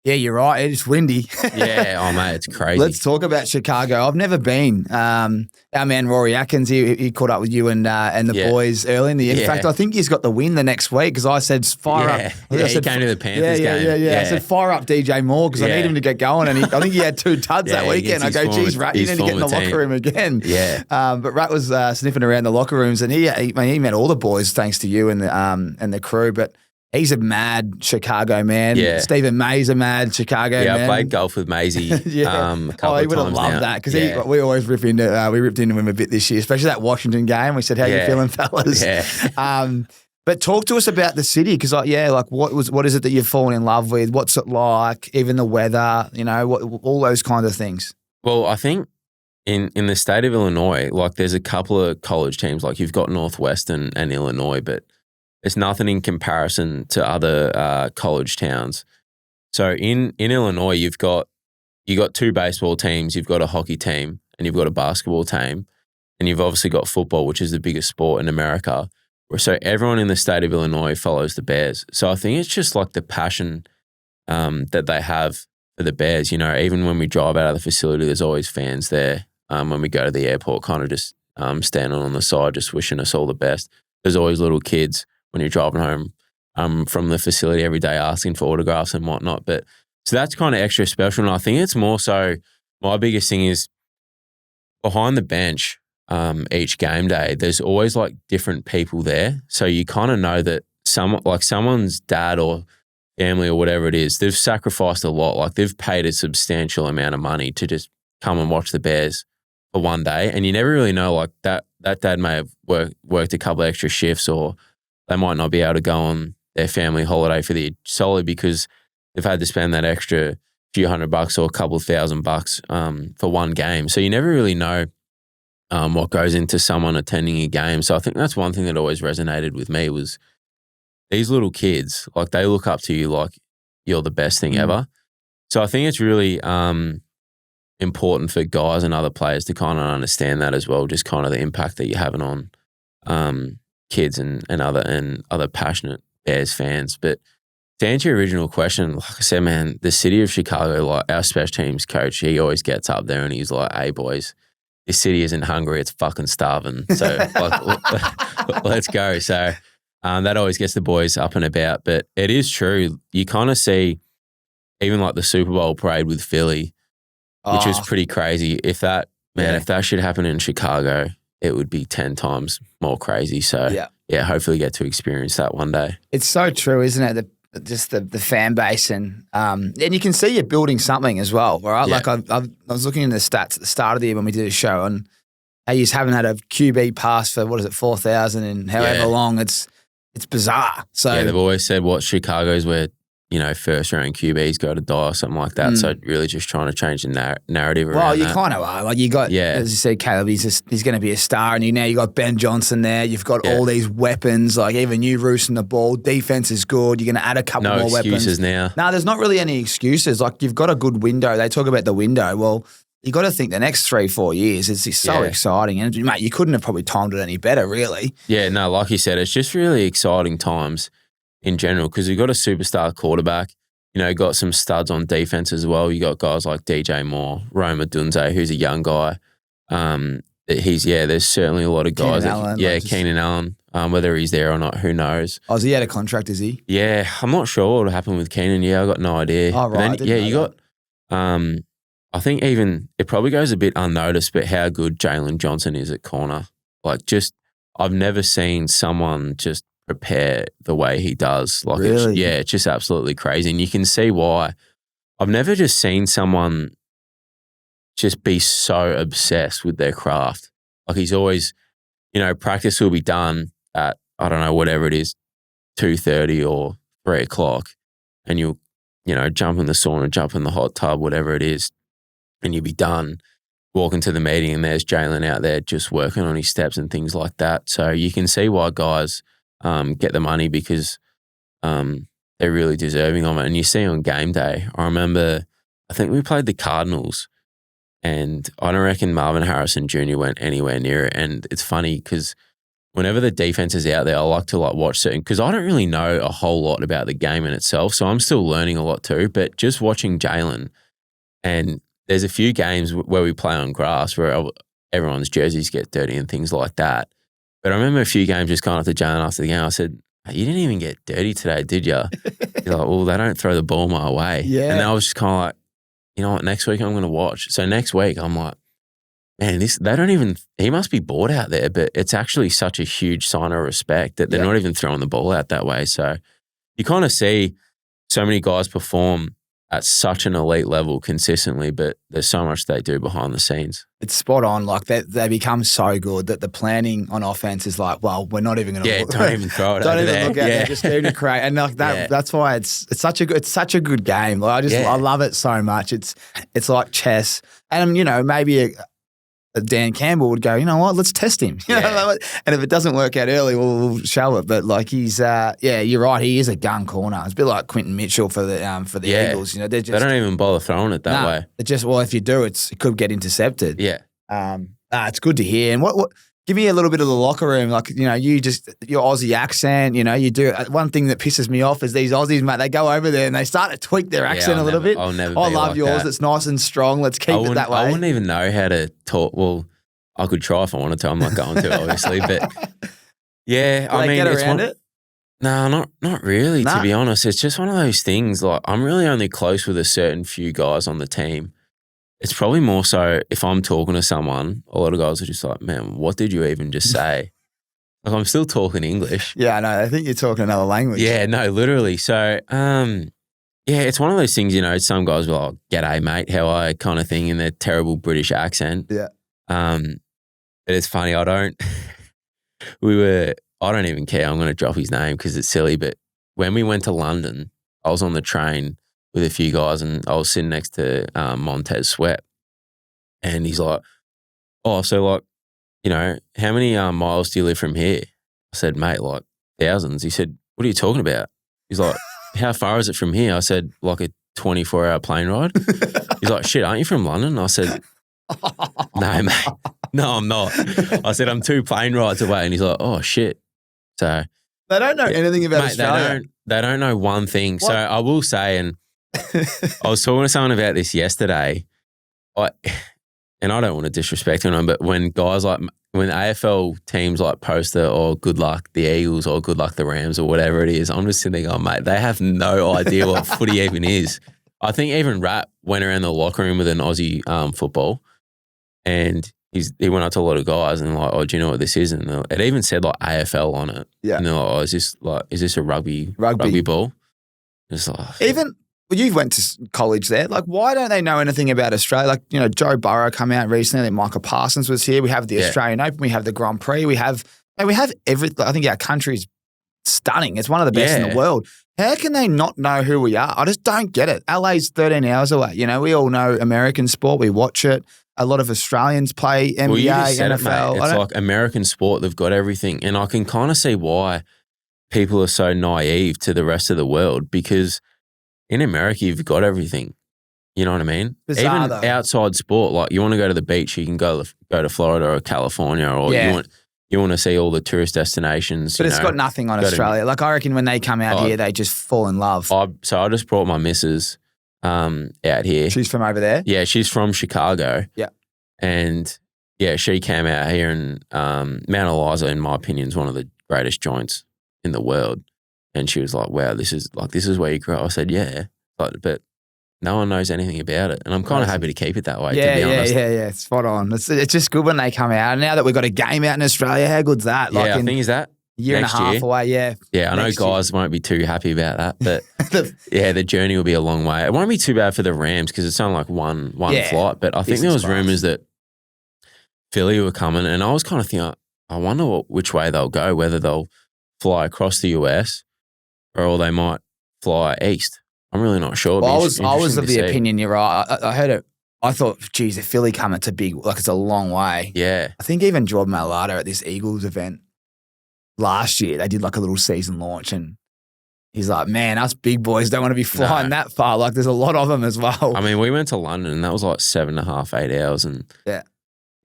yeah, you're right. It's windy. Yeah. Oh, mate, it's crazy. Let's talk about Chicago. I've never been. Our man Rory Atkins, he caught up with you and the boys early in the year. In fact, I think he's got the win the next week because I said fire up. Yeah, he came to the Panthers game. Yeah. I said fire up DJ Moore because I need him to get going. And I think he had 2 tuds that weekend. I go, geez, Rat, you need to get in the locker room again. Yeah. But Rat was sniffing around the locker rooms and he met all the boys thanks to you and the crew. But he's a mad Chicago man. Yeah. Stephen May's a mad Chicago man. Yeah, I played golf with Maisie a couple of times. He would have loved that because we always ripped into him a bit this year, especially that Washington game. We said, how you feeling, fellas? Yeah. But talk to us about the city because, what is it that you've fallen in love with? What's it like? Even the weather, all those kinds of things. Well, I think in the state of Illinois, like there's a couple of college teams, like you've got Northwestern and Illinois, but it's nothing in comparison to other college towns. So in Illinois, you got 2 baseball teams, you've got a hockey team, and you've got a basketball team, and you've obviously got football, which is the biggest sport in America. So everyone in the state of Illinois follows the Bears. So I think it's just like the passion that they have for the Bears. Even when we drive out of the facility, there's always fans there. When we go to the airport, kind of just standing on the side, just wishing us all the best. There's always little kids when you're driving home from the facility every day asking for autographs and whatnot. But so that's kind of extra special. And I think it's more so my biggest thing is behind the bench each game day, there's always like different people there. So you kind of know that someone's dad or family or whatever it is, they've sacrificed a lot. Like they've paid a substantial amount of money to just come and watch the Bears for one day. And you never really know, like that dad may have worked a couple of extra shifts or they might not be able to go on their family holiday for the solely because they've had to spend that extra few $100 or a couple of $1,000 for one game. So you never really know what goes into someone attending a game. So I think that's one thing that always resonated with me was these little kids, like they look up to you like you're the best thing ever. So I think it's really important for guys and other players to kind of understand that as well, just kind of the impact that you're having on kids and other passionate Bears fans. But to answer your original question, like I said, man, the city of Chicago, like our special teams coach, he always gets up there and he's like, hey, boys, this city isn't hungry, it's fucking starving. So let's go. So that always gets the boys up and about. But it is true. You kind of see even like the Super Bowl parade with Philly, which was pretty crazy. If that should happen in Chicago, it would be 10 times more crazy. So, hopefully get to experience that one day. It's so true, isn't it? Just the fan base and you can see you're building something as well, right? Yeah. Like I was looking at the stats at the start of the year when we did a show and how you just haven't had a QB pass for, 4,000 and however long. It's bizarre. So they've always said what Chicago's where, first round QBs go to die or something like that. So really just trying to change the narrative around Well, you that. kind of are. Like you got, as you said, Caleb, he's going to be a star. And you got Ben Johnson there. You've got all these weapons, like even you roosting the ball. Defense is good. You're going to add a couple more weapons. No excuses now. No, there's not really any excuses. Like you've got a good window. They talk about the window. Well, you got to think the next 3-4 years, it's so exciting. And mate, you couldn't have probably timed it any better, really. Yeah, no, like you said, it's just really exciting times in general because you've got a superstar quarterback. Got some studs on defense as well. You got guys like DJ Moore, Rome Odunze, who's a young guy. There's certainly a lot of guys. Keenan Allen. Whether he's there or not, who knows? Oh, is he out of contract, is he? Yeah, I'm not sure what happened with Keenan. Yeah, I got no idea. Oh, right. Then, you got, I think even, it probably goes a bit unnoticed, but how good Jalen Johnson is at corner. Like I've never seen someone just prepare the way he does. Like, really? It's just absolutely crazy. And you can see why. I've never just seen someone just be so obsessed with their craft. Like he's always, practice will be done at, I don't know, whatever it is, 2:30 or 3 o'clock. And you'll, jump in the sauna, jump in the hot tub, whatever it is, and you'll be done. Walk into the meeting and there's Jalen out there just working on his steps and things like that. So you can see why guys get the money because they're really deserving of it. And you see on game day, I remember I think we played the Cardinals, and I don't reckon Marvin Harrison Jr. went anywhere near it. And it's funny because whenever the defense is out there, I like to like watch certain, because I don't really know a whole lot about the game in itself. So I'm still learning a lot too. But just watching Jalen, and there's a few games where we play on grass where everyone's jerseys get dirty and things like that. But I remember a few games just going up to Jalen after the game. I said, "You didn't even get dirty today, did you?" He's like, "Well, they don't throw the ball my way." Yeah. And I was just kind of like, you know what, next week I'm going to watch. So next week I'm like, man, he must be bored out there, but it's actually such a huge sign of respect that they're not even throwing the ball out that way. So you kind of see so many guys perform at such an elite level consistently, but there's so much they do behind the scenes. It's spot on. Like they become so good that the planning on offense is like, well, we're not even going to look. Don't even throw it. Don't over even there. look at it. Just need to create, and like that. That's why it's such a good game. Like I love it so much. It's like chess, and maybe a Dan Campbell would go, you know what, let's test him. You know, and if it doesn't work out early, we'll show it. But like he's, you're right. He is a gun corner. It's a bit like Quinton Mitchell for the Eagles. You know, they don't even bother throwing it that way. It just, well, if you do, it could get intercepted. Yeah. It's good to hear. And what? Give me a little bit of the locker room. Like, your Aussie accent, you do. One thing that pisses me off is these Aussies, mate, they go over there and they start to tweak their accent a little bit. I'll never I be love like yours. that. It's nice and strong. Let's keep it that way. I wouldn't even know how to talk. Well, I could try if I wanted to. I'm not going to, obviously. But yeah, I mean, get around it? No, not really, to be honest. It's just one of those things. Like, I'm really only close with a certain few guys on the team. It's probably more so if I'm talking to someone, a lot of guys are just like, man, what did you even just say? Like, I'm still talking English. Yeah, I know. I think you're talking another language. Yeah, no, literally. So, it's one of those things, some guys will like, g'day, mate, how are you, kind of thing, in their terrible British accent. Yeah. But it's funny, I don't even care. I'm going to drop his name because it's silly. But when we went to London, I was on the train with a few guys and I was sitting next to Montez Sweat. And he's like, oh, so like, how many miles do you live from here? I said, mate, like thousands. He said, what are you talking about? He's like, how far is it from here? I said, like a 24-hour plane ride. He's like, shit, aren't you from London? I said, no, mate. No, I'm not. I said, I'm 2 plane rides away. And he's like, oh, shit. So they don't know anything about Australia. They don't know one thing. What? So I will say, and I was talking to someone about this yesterday, and I don't want to disrespect anyone, but when AFL teams like post good luck the Eagles or good luck the Rams or whatever it is, I'm just sitting there going, mate, they have no idea what footy even is. I think even Rap went around the locker room with an Aussie football, and he went up to a lot of guys and like, oh, do you know what this is? And it even said like AFL on it. Yeah. And they're like, oh, is this a rugby ball? It's like, even you went to college there. Like, why don't they know anything about Australia? Like, Joe Burrow come out recently. I think Michael Parsons was here. We have the Australian Open. We have the Grand Prix. We have everything. I think our country's stunning. It's one of the best in the world. How can they not know who we are? I just don't get it. LA's 13 hours away. We all know American sport. We watch it. A lot of Australians play NBA, NFL. It's like American sport. They've got everything. And I can kind of see why people are so naive to the rest of the world, because in America, you've got everything. You know what I mean? Bizarre, even outside sport, like you want to go to the beach, you can go to Florida or California, or you want to see all the tourist destinations. But it's got nothing on Australia. Like, I reckon when they come out here, they just fall in love. So I just brought my missus out here. She's from over there? Yeah, she's from Chicago. Yeah. And she came out here, and Mount Eliza, in my opinion, is one of the greatest joints in the world. And she was like, wow, this is where you grew up. I said, yeah. But no one knows anything about it. And I'm kind of happy to keep it that way, to be honest. Yeah. Spot on. It's just good when they come out. And now that we've got a game out in Australia, how good's that? Like, I think is that year and a half away, yeah. Yeah, I know guys won't be too happy about that, but the journey will be a long way. It won't be too bad for the Rams because it's only like one flight, but I think there was rumours that Philly were coming, and I was kind of thinking, I wonder which way they'll go, whether they'll fly across the US or they might fly east. I'm really not sure. Well, I was of the opinion, you're right. I heard it. I thought, geez, if Philly come, it's it's a long way. Yeah. I think even Jordan Mailata at this Eagles event last year, they did like a little season launch, and He's like, man, us big boys don't want to be flying that far. Like, there's a lot of them as well. I mean, we went to London and that was like 7.5, 8 hours. And yeah.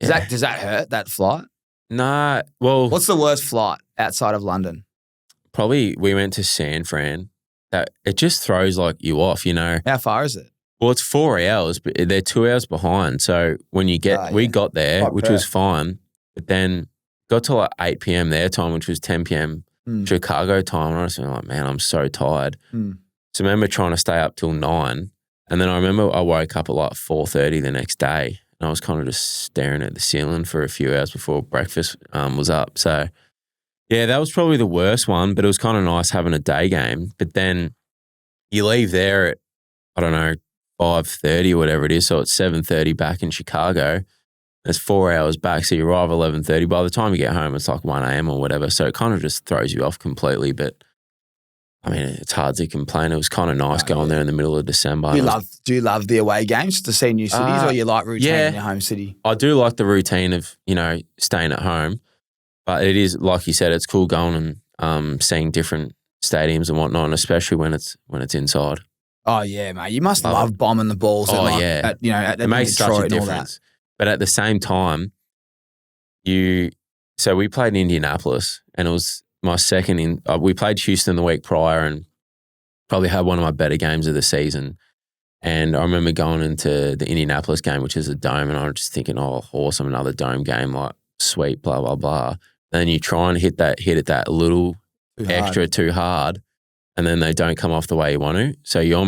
Does that hurt, that flight? Nah, well. What's the worst flight outside of London? Probably we went to San Fran. That it just throws like you off, you know. How far is it? Well, it's 4 hours, but they're 2 hours behind. So when you get, we got there, which was fine, but then got to like 8 p.m. their time, which was 10 p.m. Chicago time. And I was like, man, I'm so tired. So I remember trying to stay up till 9. And then I remember I woke up at like 4:30 the next day. And I was kind of just staring at the ceiling for a few hours before breakfast was up. So, yeah, that was probably the worst one, but it was kind of nice having a day game. But then you leave there at, I don't know, 5:30 or whatever it is. So it's 7:30 back in Chicago. It's 4 hours back. So you arrive at 11:30. By the time you get home, it's like 1 a.m. or whatever. So it kind of just throws you off completely. But I mean, it's hard to complain. It was kind of nice going there in the middle of December. Do you love the away games to see new cities, or you like routine in your home city? I do like the routine of, you know, staying at home. But it is, like you said, it's cool going and seeing different stadiums and whatnot, and especially when it's inside. Oh, yeah, mate. You must love bombing the balls. At It makes such a difference. But at the same time, so we played in Indianapolis, and it was my second we played Houston the week prior and probably had one of my better games of the season. And I remember going into the Indianapolis game, which is a dome, and I was just thinking, oh, awesome, another dome game, like sweet, blah, blah, blah. Then you try and hit it that little too hard, and then they don't come off the way you want to. So you're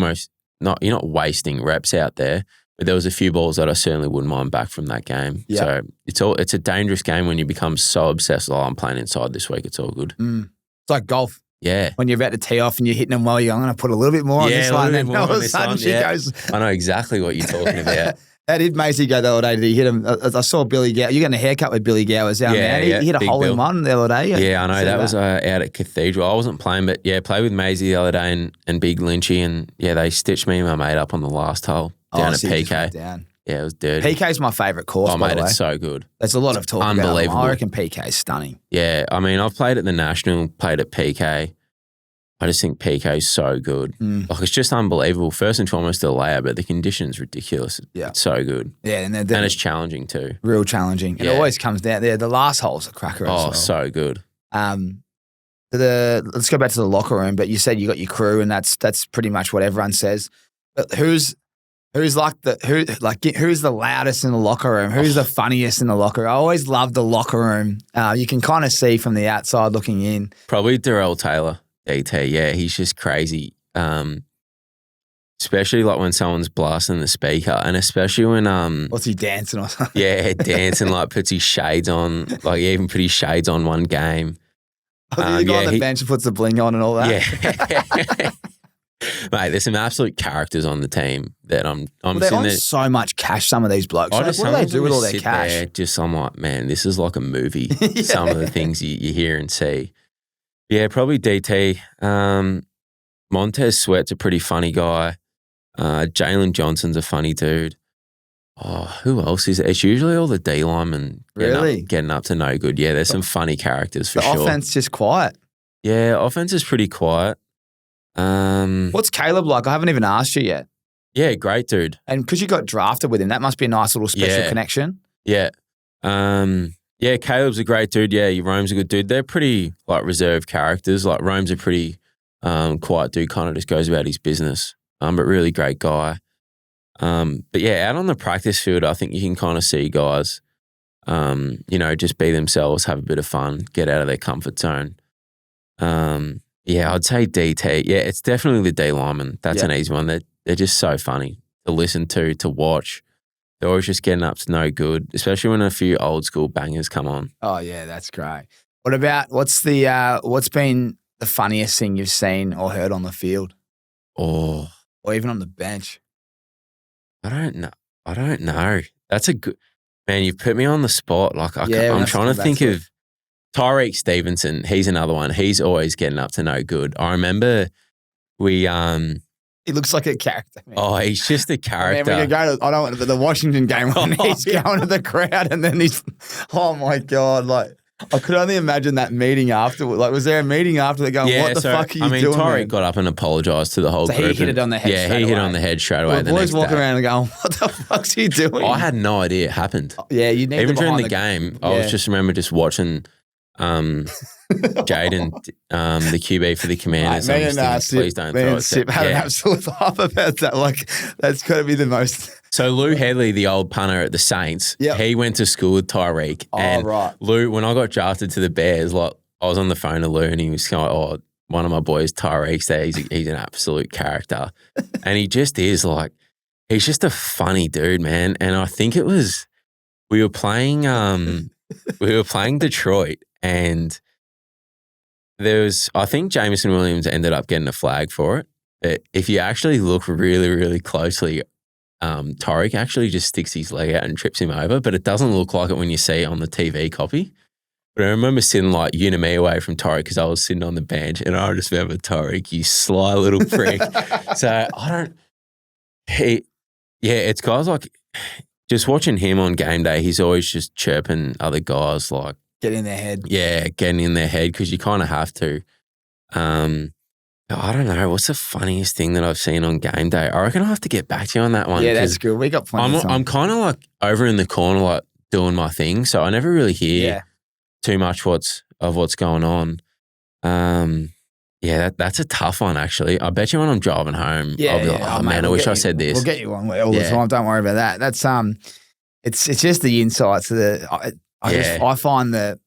not wasting reps out there. But there was a few balls that I certainly wouldn't mind back from that game. Yeah. So it's a dangerous game when you become so obsessed. Oh, I'm playing inside this week. It's all good. It's like golf. Yeah. When you're about to tee off and you're hitting them well, I'm going to put a little bit more on this one. And all of a sudden she goes. I know exactly what you're talking about. How did Maisie go the other day? Did he hit him? I saw Billy Gower. You're getting a haircut with Billy Gowers out there. He hit a hole in one the other day. Yeah, I know. That was out at Cathedral. I wasn't playing, but played with Maisie the other day and Big Lynchy. And they stitched me and my mate up on the last hole down at PK. Yeah, it was dirty. PK's my favourite course, by the way. It's so good. There's a lot of talk about it. Unbelievable. I reckon PK's stunning. Yeah, I mean, I've played at the National, played at PK. I just think PK's so good. Like, it's just unbelievable. First and foremost, the layout, but the condition's ridiculous. Yeah. It's so good. Yeah, and it's challenging too. Real challenging. It always comes down there. The last hole's a cracker as well. Oh, so good. Let's go back to the locker room, but you said you got your crew, and that's pretty much what everyone says. But who's the loudest in the locker room? Who's the funniest in the locker room? I always love the locker room. You can kind of see from the outside looking in. Probably Tory Taylor, DT. Yeah, he's just crazy. Especially like when someone's blasting the speaker, and especially when what's he dancing or something? Yeah, dancing, like puts his shades on. Like he even put his shades on one game. The guy on the bench and puts the bling on and all that. Yeah. Mate, there's some absolute characters on the team that I'm they're on so much cash, some of these blokes. What do they do with all their cash? I'm like, man, this is like a movie. Some of the things you hear and see. Yeah, probably DT. Montez Sweat's a pretty funny guy. Jalen Johnson's a funny dude. Oh, who else is it? It's usually all the D linemen getting up to no good. Yeah, there's some funny characters for sure. The offense just quiet. Yeah, offense is pretty quiet. What's Caleb like? I haven't even asked you yet. Yeah, great dude. And because you got drafted with him, that must be a nice little special connection. Yeah. Yeah, Caleb's a great dude. Yeah, Rome's a good dude. They're pretty like reserved characters. Like Rome's a pretty quiet dude, kind of just goes about his business. But really great guy. But yeah, out on the practice field, I think you can kind of see guys, just be themselves, have a bit of fun, get out of their comfort zone. Yeah, I'd say DT. Yeah, it's definitely the D lineman. That's an easy one. They're just so funny to listen to watch. They're always just getting up to no good, especially when a few old school bangers come on. Oh yeah, that's great. What about what's been the funniest thing you've seen or heard on the field? Or even on the bench? I don't know. That's a good man. You've put me on the spot. Like I'm trying to think of Tyreek Stevenson. He's another one. He's always getting up to no good. I remember he looks like a character, man. Oh, he's just a character. Man, we could go to the Washington game when he's going to the crowd and then he's, oh my God, like I could only imagine that meeting after. Like, was there a meeting after they going, what the fuck are you doing? Tory man? got up and apologised to the whole group. He hit it on the head straight he hit away. on the head straight away. Well, the boys next walking day. around and going, what the fuck's he doing? I had no idea it happened. Yeah, you need Even to during behind the game, I was just remember just watching Jaden, the QB for the Commanders. Mate, me and please don't throw it. Sip had an absolute laugh about that. Like, that's got to be the most. So Lou Headley, the old punter at the Saints, he went to school with Tyreek. Right. Lou, when I got drafted to the Bears, like I was on the phone to Lou and he was going, "Oh, one of my boys, Tyreek's there. He's an absolute character," and he just is like, he's just a funny dude, man. And I think it was we were playing Detroit, and I think Jameson Williams ended up getting a flag for it. But if you actually look really, really closely, Tyreek actually just sticks his leg out and trips him over, but it doesn't look like it when you see it on the TV copy. But I remember sitting like you and me away from Tyreek because I was sitting on the bench, and I just remember Tyreek, you sly little prick. So it's guys like just watching him on game day, he's always just chirping other guys like, get in their head. Yeah, getting in their head because you kind of have to. I don't know. What's the funniest thing that I've seen on game day? I reckon I'll have to get back to you on that one. Yeah, that's good. We got plenty of time. I'm kind of like over in the corner, like doing my thing, so I never really hear too much what's going on. That's a tough one actually. I bet you when I'm driving home, I'll be like, oh man, I wish I said this. We'll get you one all the time. Don't worry about that. That's it's just the insights that I find that,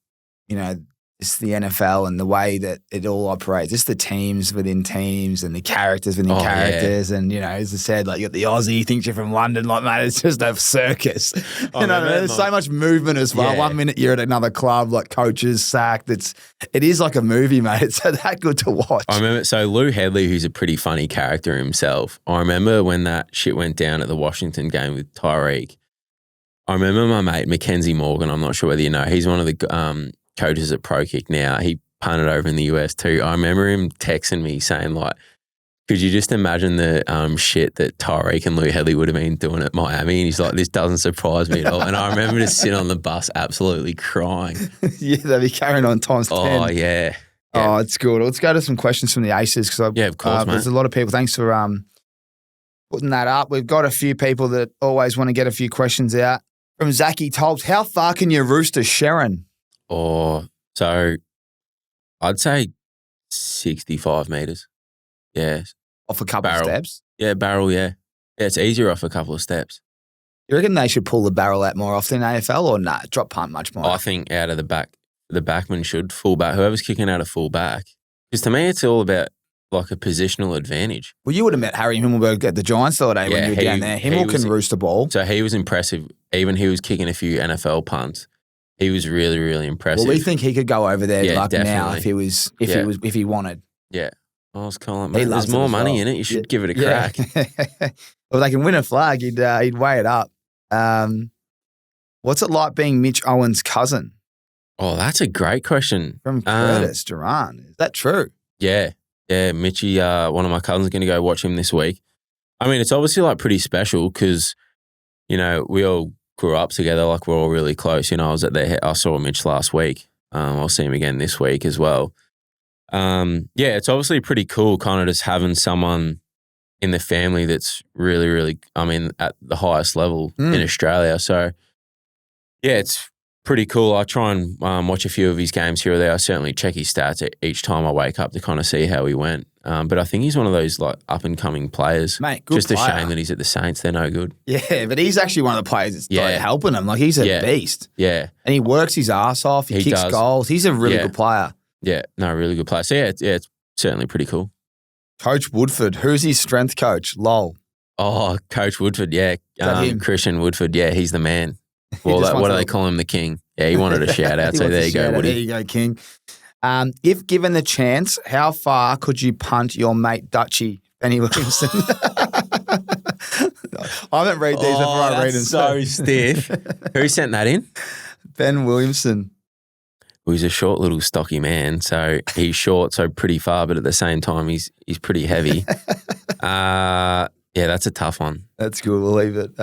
you know, it's the NFL and the way that it all operates. Just the teams within teams and the characters within characters. And, you know, as I said, like you got the Aussie, thinks you're from London. Like, mate, it's just a circus. You know, there's so much movement as well. Yeah. 1 minute you're at another club, like coaches sacked. It is like a movie, mate. It's so that good to watch. I remember, so Lou Headley, who's a pretty funny character himself, I remember when that shit went down at the Washington game with Tyreek. I remember my mate, Mackenzie Morgan, I'm not sure whether you know, he's one of the coaches at Pro Kick now. He punted over in the US too. I remember him texting me saying like, could you just imagine the shit that Tyreek and Lou Headley would have been doing at Miami? And he's like, this doesn't surprise me at all. And I remember just sitting on the bus absolutely crying. Yeah, they'll be carrying on times 10. Oh, yeah. Oh, it's good. Let's go to some questions from the Aces. Of course, mate. There's a lot of people. Thanks for putting that up. We've got a few people that always want to get a few questions out. From Zachy Tolps, how far can you roost a Sheridan? Oh, so I'd say 65 metres. Yeah. Off a couple of steps? Yeah, barrel, yeah. Yeah, it's easier off a couple of steps. You reckon they should pull the barrel out more often in AFL or nah, drop punt much more? I think out of the back, the backman should, full back, whoever's kicking out of full back. Because to me, it's all about like a positional advantage. Well, you would have met Harry Himmelberg at the Giants the other day when you were down there. Himmel can roost a ball. So he was impressive. Even he was kicking a few NFL punts. He was really, really impressive. Well, we think he could go over there now if he wanted. Yeah. I was calling it, there's more money in it. You should give it a crack. Well, they can win a flag. He'd weigh it up. What's it like being Mitch Owen's cousin? Oh, that's a great question. From Curtis Duran. Is that true? Yeah. Yeah, Mitchie, one of my cousins, is going to go watch him this week. I mean, it's obviously like pretty special because, you know, we all grew up together, like we're all really close. You know, I saw Mitch last week. I'll see him again this week as well. It's obviously pretty cool kind of just having someone in the family that's really, really, I mean, at the highest level in Australia. So, yeah, it's pretty cool. I try and watch a few of his games here or there. I certainly check his stats each time I wake up to kind of see how he went. But I think he's one of those like up and coming players. Mate, good Just player. a shame that he's at the Saints. They're no good. Yeah, but he's actually one of the players that's like helping him. Like he's a beast. Yeah. And he works his ass off. He kicks goals. He's a really good player. Yeah, no, really good player. So it's certainly pretty cool. Coach Woodford, who's his strength coach? Lol. Oh, Coach Woodford, yeah. Christian Woodford, yeah, he's the man. Well, what do they call him? The king. Yeah, he wanted a shout out. So there you go, Woody. There you go, King. If given the chance, how far could you punt your mate Dutchie, Benny Williamson? I haven't read these before I read them. So stiff. Who sent that in? Ben Williamson. Well, he's a short little stocky man, so he's short, so pretty far, but at the same time, he's pretty heavy. Yeah, that's a tough one. That's good. We'll leave it.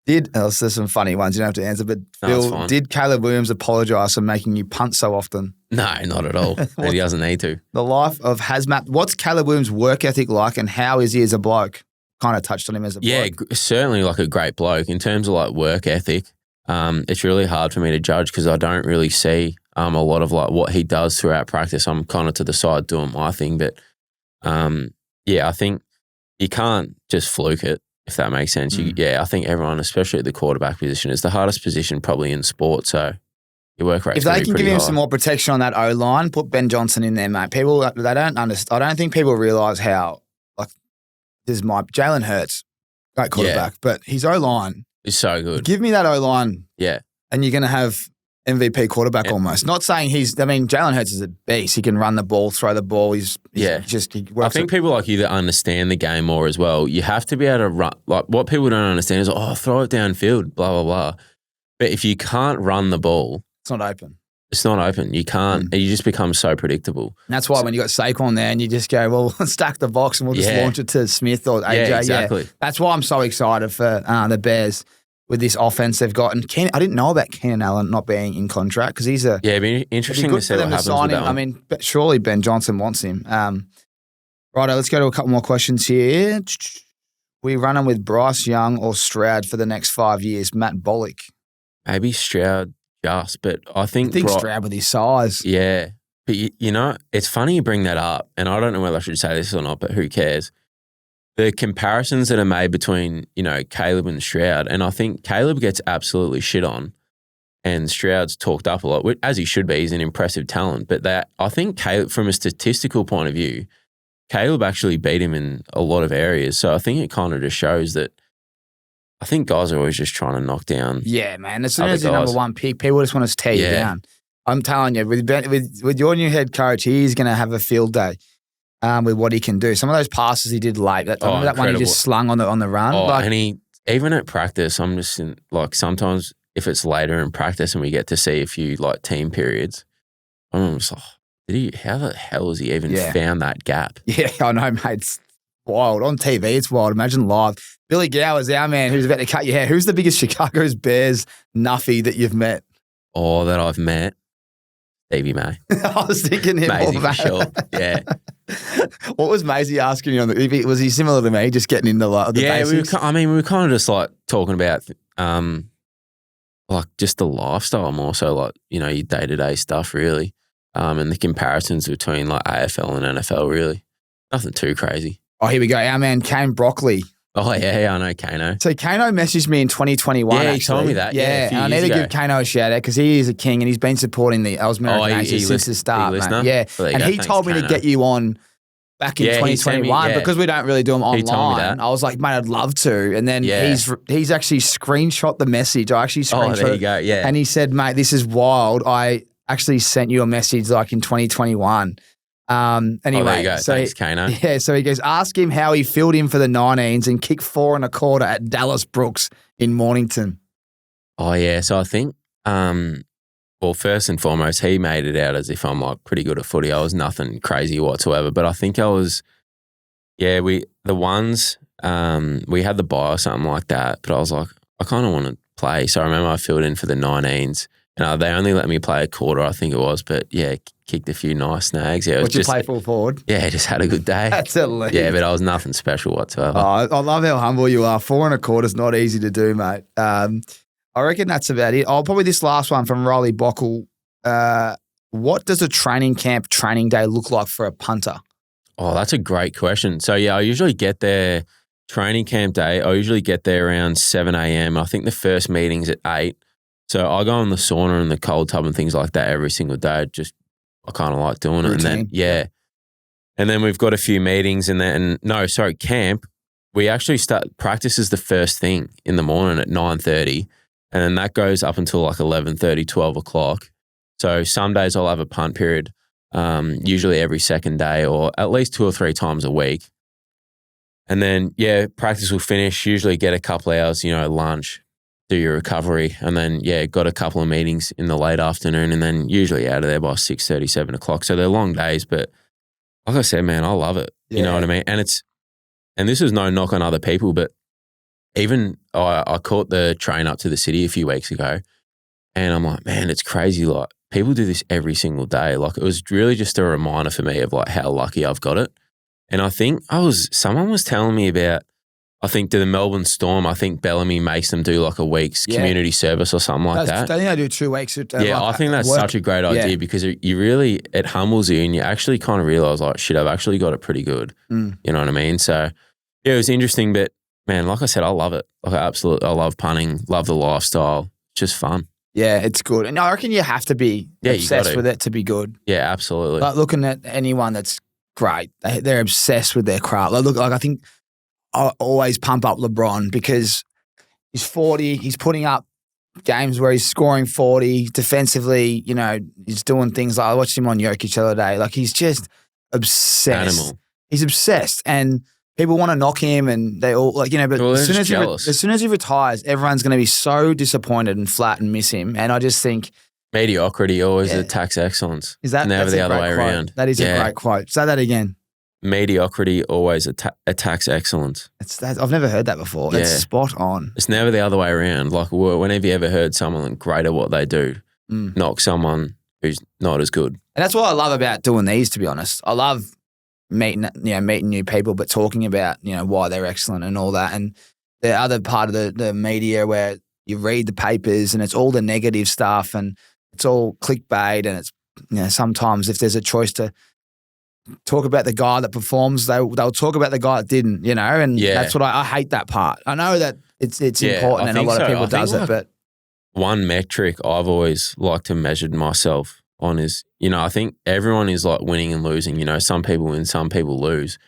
There's some funny ones you don't have to answer, but No, it's Phil, fine. did Caleb Williams apologise for making you punt so often? No, not at all. And he doesn't need to. The life of Hazmat. What's Caleb Williams' work ethic like, and how is he as a bloke? Kind of touched on him as a Yeah, bloke. certainly like a great bloke. In terms of like work ethic, it's really hard for me to judge because I don't really see a lot of like what he does throughout practice. I'm kind of to the side doing my thing. But I think you can't just fluke it, if that makes sense. I think everyone, especially at the quarterback position, is the hardest position probably in sport. So your work rate's If they can give him high. some more protection on that O-line, put Ben Johnson in there, mate. People, they don't understand. I don't think people realise how, like, Jalen Hurts, great quarterback, but his O-line, It's so good. give me that O-line Yeah. and you're going to have MVP quarterback almost. Not saying Jalen Hurts is a beast. He can run the ball, throw the ball. He I works think people like you that understand the game more as well, you have to be able to run. Like what people don't understand is, throw it downfield, blah, blah, blah. But if you can't run the ball, it's not open. it's not open. You can't. You just become so predictable. And that's why when you got Saquon there and you just go, well, stack the box and we'll just launch it to Smith or AJ. Yeah, exactly. That's why I'm so excited for the Bears with this offense they've got. And I didn't know about Keenan Allen not being in contract because he's a... Yeah, it'd be interesting to see what happens with that one. I mean, surely Ben Johnson wants him. Righto, let's go to a couple more questions here. We running with Bryce Young or Stroud for the next 5 years? Matt Bollock. Maybe Stroud just, but I I think... think Stroud with his size. Yeah. But, it's funny you bring that up, and I don't know whether I should say this or not, but who cares? The comparisons that are made between, Caleb and Stroud, and I think Caleb gets absolutely shit on, and Stroud's talked up a lot, as he should be. He's an impressive talent. But I think Caleb, from a statistical point of view, Caleb actually beat him in a lot of areas. So I think it kind of just shows that I think guys are always just trying to knock down. Yeah, man. As soon other as you're number guys. one pick, people just want to tear you Yeah. down. I'm telling you, with your new head coach, he's going to have a field day with what he can do. Some of those passes he did late. Remember that one he incredible. just slung on the run? And he, even at practice, I'm just sometimes if it's later in practice and we get to see a few team periods, I'm just like, how the hell has he even found that gap? Yeah, I know, mate. It's wild. On TV, it's wild. Imagine live. Billy Gower's our man who's about to cut your hair. Who's the biggest Chicago's Bears nuffy that you've met? Or that I've met? Stevie May. I was thinking him. Maisie for sure. Yeah. What was Maisie asking you on was he similar to me, just getting into the basics? we were kind of just talking about just the lifestyle more so your day-to-day stuff really. And the comparisons between AFL and NFL really. Nothing too crazy. Oh, here we go. Our man Kane Broccoli. Oh, yeah, I know Kano. So Kano messaged me in 2021. Yeah, he told me that. Yeah, I need to give Kano a shout out because he is a king and he's been supporting the American Nation since the start, mate. Yeah, well, and he told me to get you on back in 2021 because we don't really do them online. He told me that. I was like, mate, I'd love to. And then he's actually screenshot the message. I actually screenshot there you go, yeah. And he said, mate, this is wild. I actually sent you a message in 2021. Anyway, there you go. So Thanks, Kano. Yeah, so he goes, ask him how he filled in for the 19s and kicked 4 1/4 at Dallas Brooks in Mornington. Oh, yeah. So I think, first and foremost, he made it out as if I'm pretty good at footy. I was nothing crazy whatsoever, but I think I was, we had the bye or something like that, but I was like, I kind of want to play. So I remember I filled in for the 19s. And they only let me play a quarter, I think it was. But, kicked a few nice snags. Yeah, What'd you play full forward? Yeah, just had a good day. That's elite. Yeah, but I was nothing special whatsoever. Oh, I love how humble you are. 4 1/4 is not easy to do, mate. I reckon that's about it. Probably this last one from Riley Bockel. What does a training camp training day look like for a punter? Oh, that's a great question. So, I usually get there, training camp day, I usually get there around 7 a.m. I think the first meeting's at 8. So I go in the sauna and the cold tub and things like that every single day. I kind of like doing it. Routine. And then, and then we've got a few meetings camp. We actually start, practice is the first thing in the morning at 9:30. And then that goes up until 11:30, 12 o'clock. So some days I'll have a punt period, usually every second day or at least 2 or 3 times a week. And then, practice will finish, usually get a couple hours, lunch, do your recovery, and then, got a couple of meetings in the late afternoon and then usually out of there by 6:30, 7 o'clock. So they're long days, but like I said, man, I love it. You know what I mean? And this is no knock on other people, but even I caught the train up to the city a few weeks ago, and I'm like, man, it's crazy. Like, people do this every single day. Like, it was really just a reminder for me of like how lucky I've got it. And I think someone was telling me about, I think to the Melbourne Storm, I think Bellamy makes them do like a week's community service or something like that. I think they do 2 weeks. I think that's such a great idea because it humbles you and you actually kind of realise like, shit, I've actually got it pretty good. You know what I mean? So yeah, it was interesting, but man, like I said, I love it. Like I love punting, love the lifestyle. Just fun. Yeah, it's good. And I reckon you have to be obsessed with it to be good. Yeah, absolutely. Like looking at anyone that's great, they're obsessed with their craft. Like I think I always pump up LeBron because he's 40, he's putting up games where he's scoring 40 defensively, you know, he's doing things like I watched him on Jokic the other day. Like he's just obsessed. Animal. He's obsessed and people want to knock him and they all like, you know, but as soon as he retires, everyone's going to be so disappointed and flat and miss him. And I just think mediocrity always attacks excellence. Is that never the other way around? That is a great quote. Say that again. Mediocrity always attacks excellence. I've never heard that before. It's spot on. It's never the other way around. Like, whenever you ever heard someone great at what they do, knock someone who's not as good. And that's what I love about doing these, to be honest. I love meeting new people, but talking about, you know, why they're excellent and all that. And the other part of the media where you read the papers and it's all the negative stuff and it's all clickbait and it's, you know, sometimes if there's a choice to talk about the guy that performs, they'll talk about the guy that didn't, you know, and that's what I hate that part. I know that it's important and a lot of people does it, but one metric I've always liked to measure myself on is, you know, I think everyone is like winning and losing, you know, some people win, some people lose.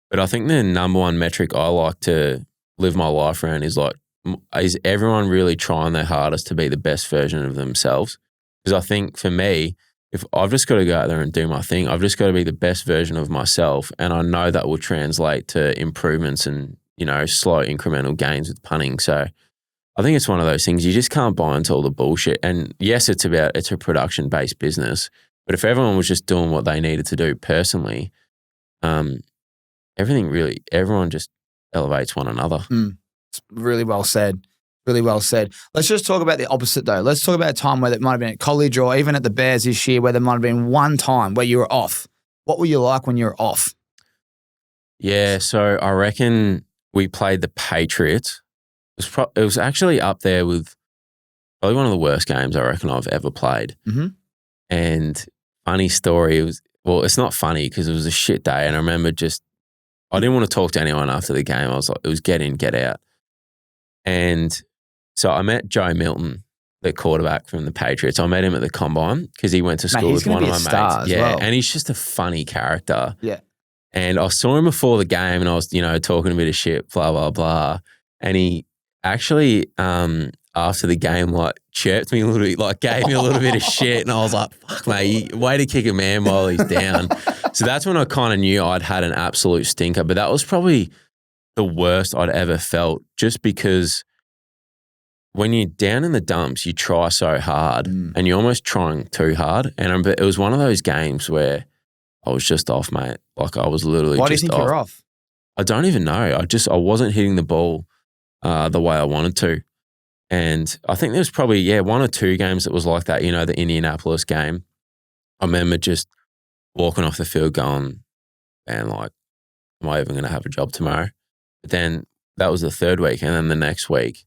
But I think the number one metric I like to live my life around is like, is everyone really trying their hardest to be the best version of themselves? Because I think for me, if I've just got to go out there and do my thing, I've just got to be the best version of myself. And I know that will translate to improvements and, you know, slow incremental gains with punting. So I think it's one of those things you just can't buy into all the bullshit. And yes, it's a production-based business. But if everyone was just doing what they needed to do personally, everyone just elevates one another. It's really well said. Really well said. Let's just talk about the opposite though. Let's talk about a time where it might have been at college or even at the Bears this year where there might have been one time where you were off. What were you like when you were off? Yeah, so I reckon we played the Patriots. It was actually up there with probably one of the worst games I reckon I've ever played. Mm-hmm. And funny story, it's not funny because it was a shit day. And I remember I didn't want to talk to anyone after the game. I was like, it was get in, get out. And so I met Joe Milton, the quarterback from the Patriots. I met him at the Combine because he went to school with one of my mates. Yeah, and he's just a funny character. Yeah. And I saw him before the game and I was, you know, talking a bit of shit, blah, blah, blah. And he actually, after the game, like chirped me a little bit, like gave me a little bit of shit. And I was like, fuck, mate, way to kick a man while he's down. So that's when I kind of knew I'd had an absolute stinker. But that was probably the worst I'd ever felt just because when you're down in the dumps, you try so hard and you're almost trying too hard. And it was one of those games where I was just off, mate. Like I was literally Why do you think you're off? I don't even know. I wasn't hitting the ball the way I wanted to. And I think there was probably, one or two games that was like that, you know, the Indianapolis game. I remember just walking off the field going, man, like, am I even going to have a job tomorrow? But then that was the third week. And then the next week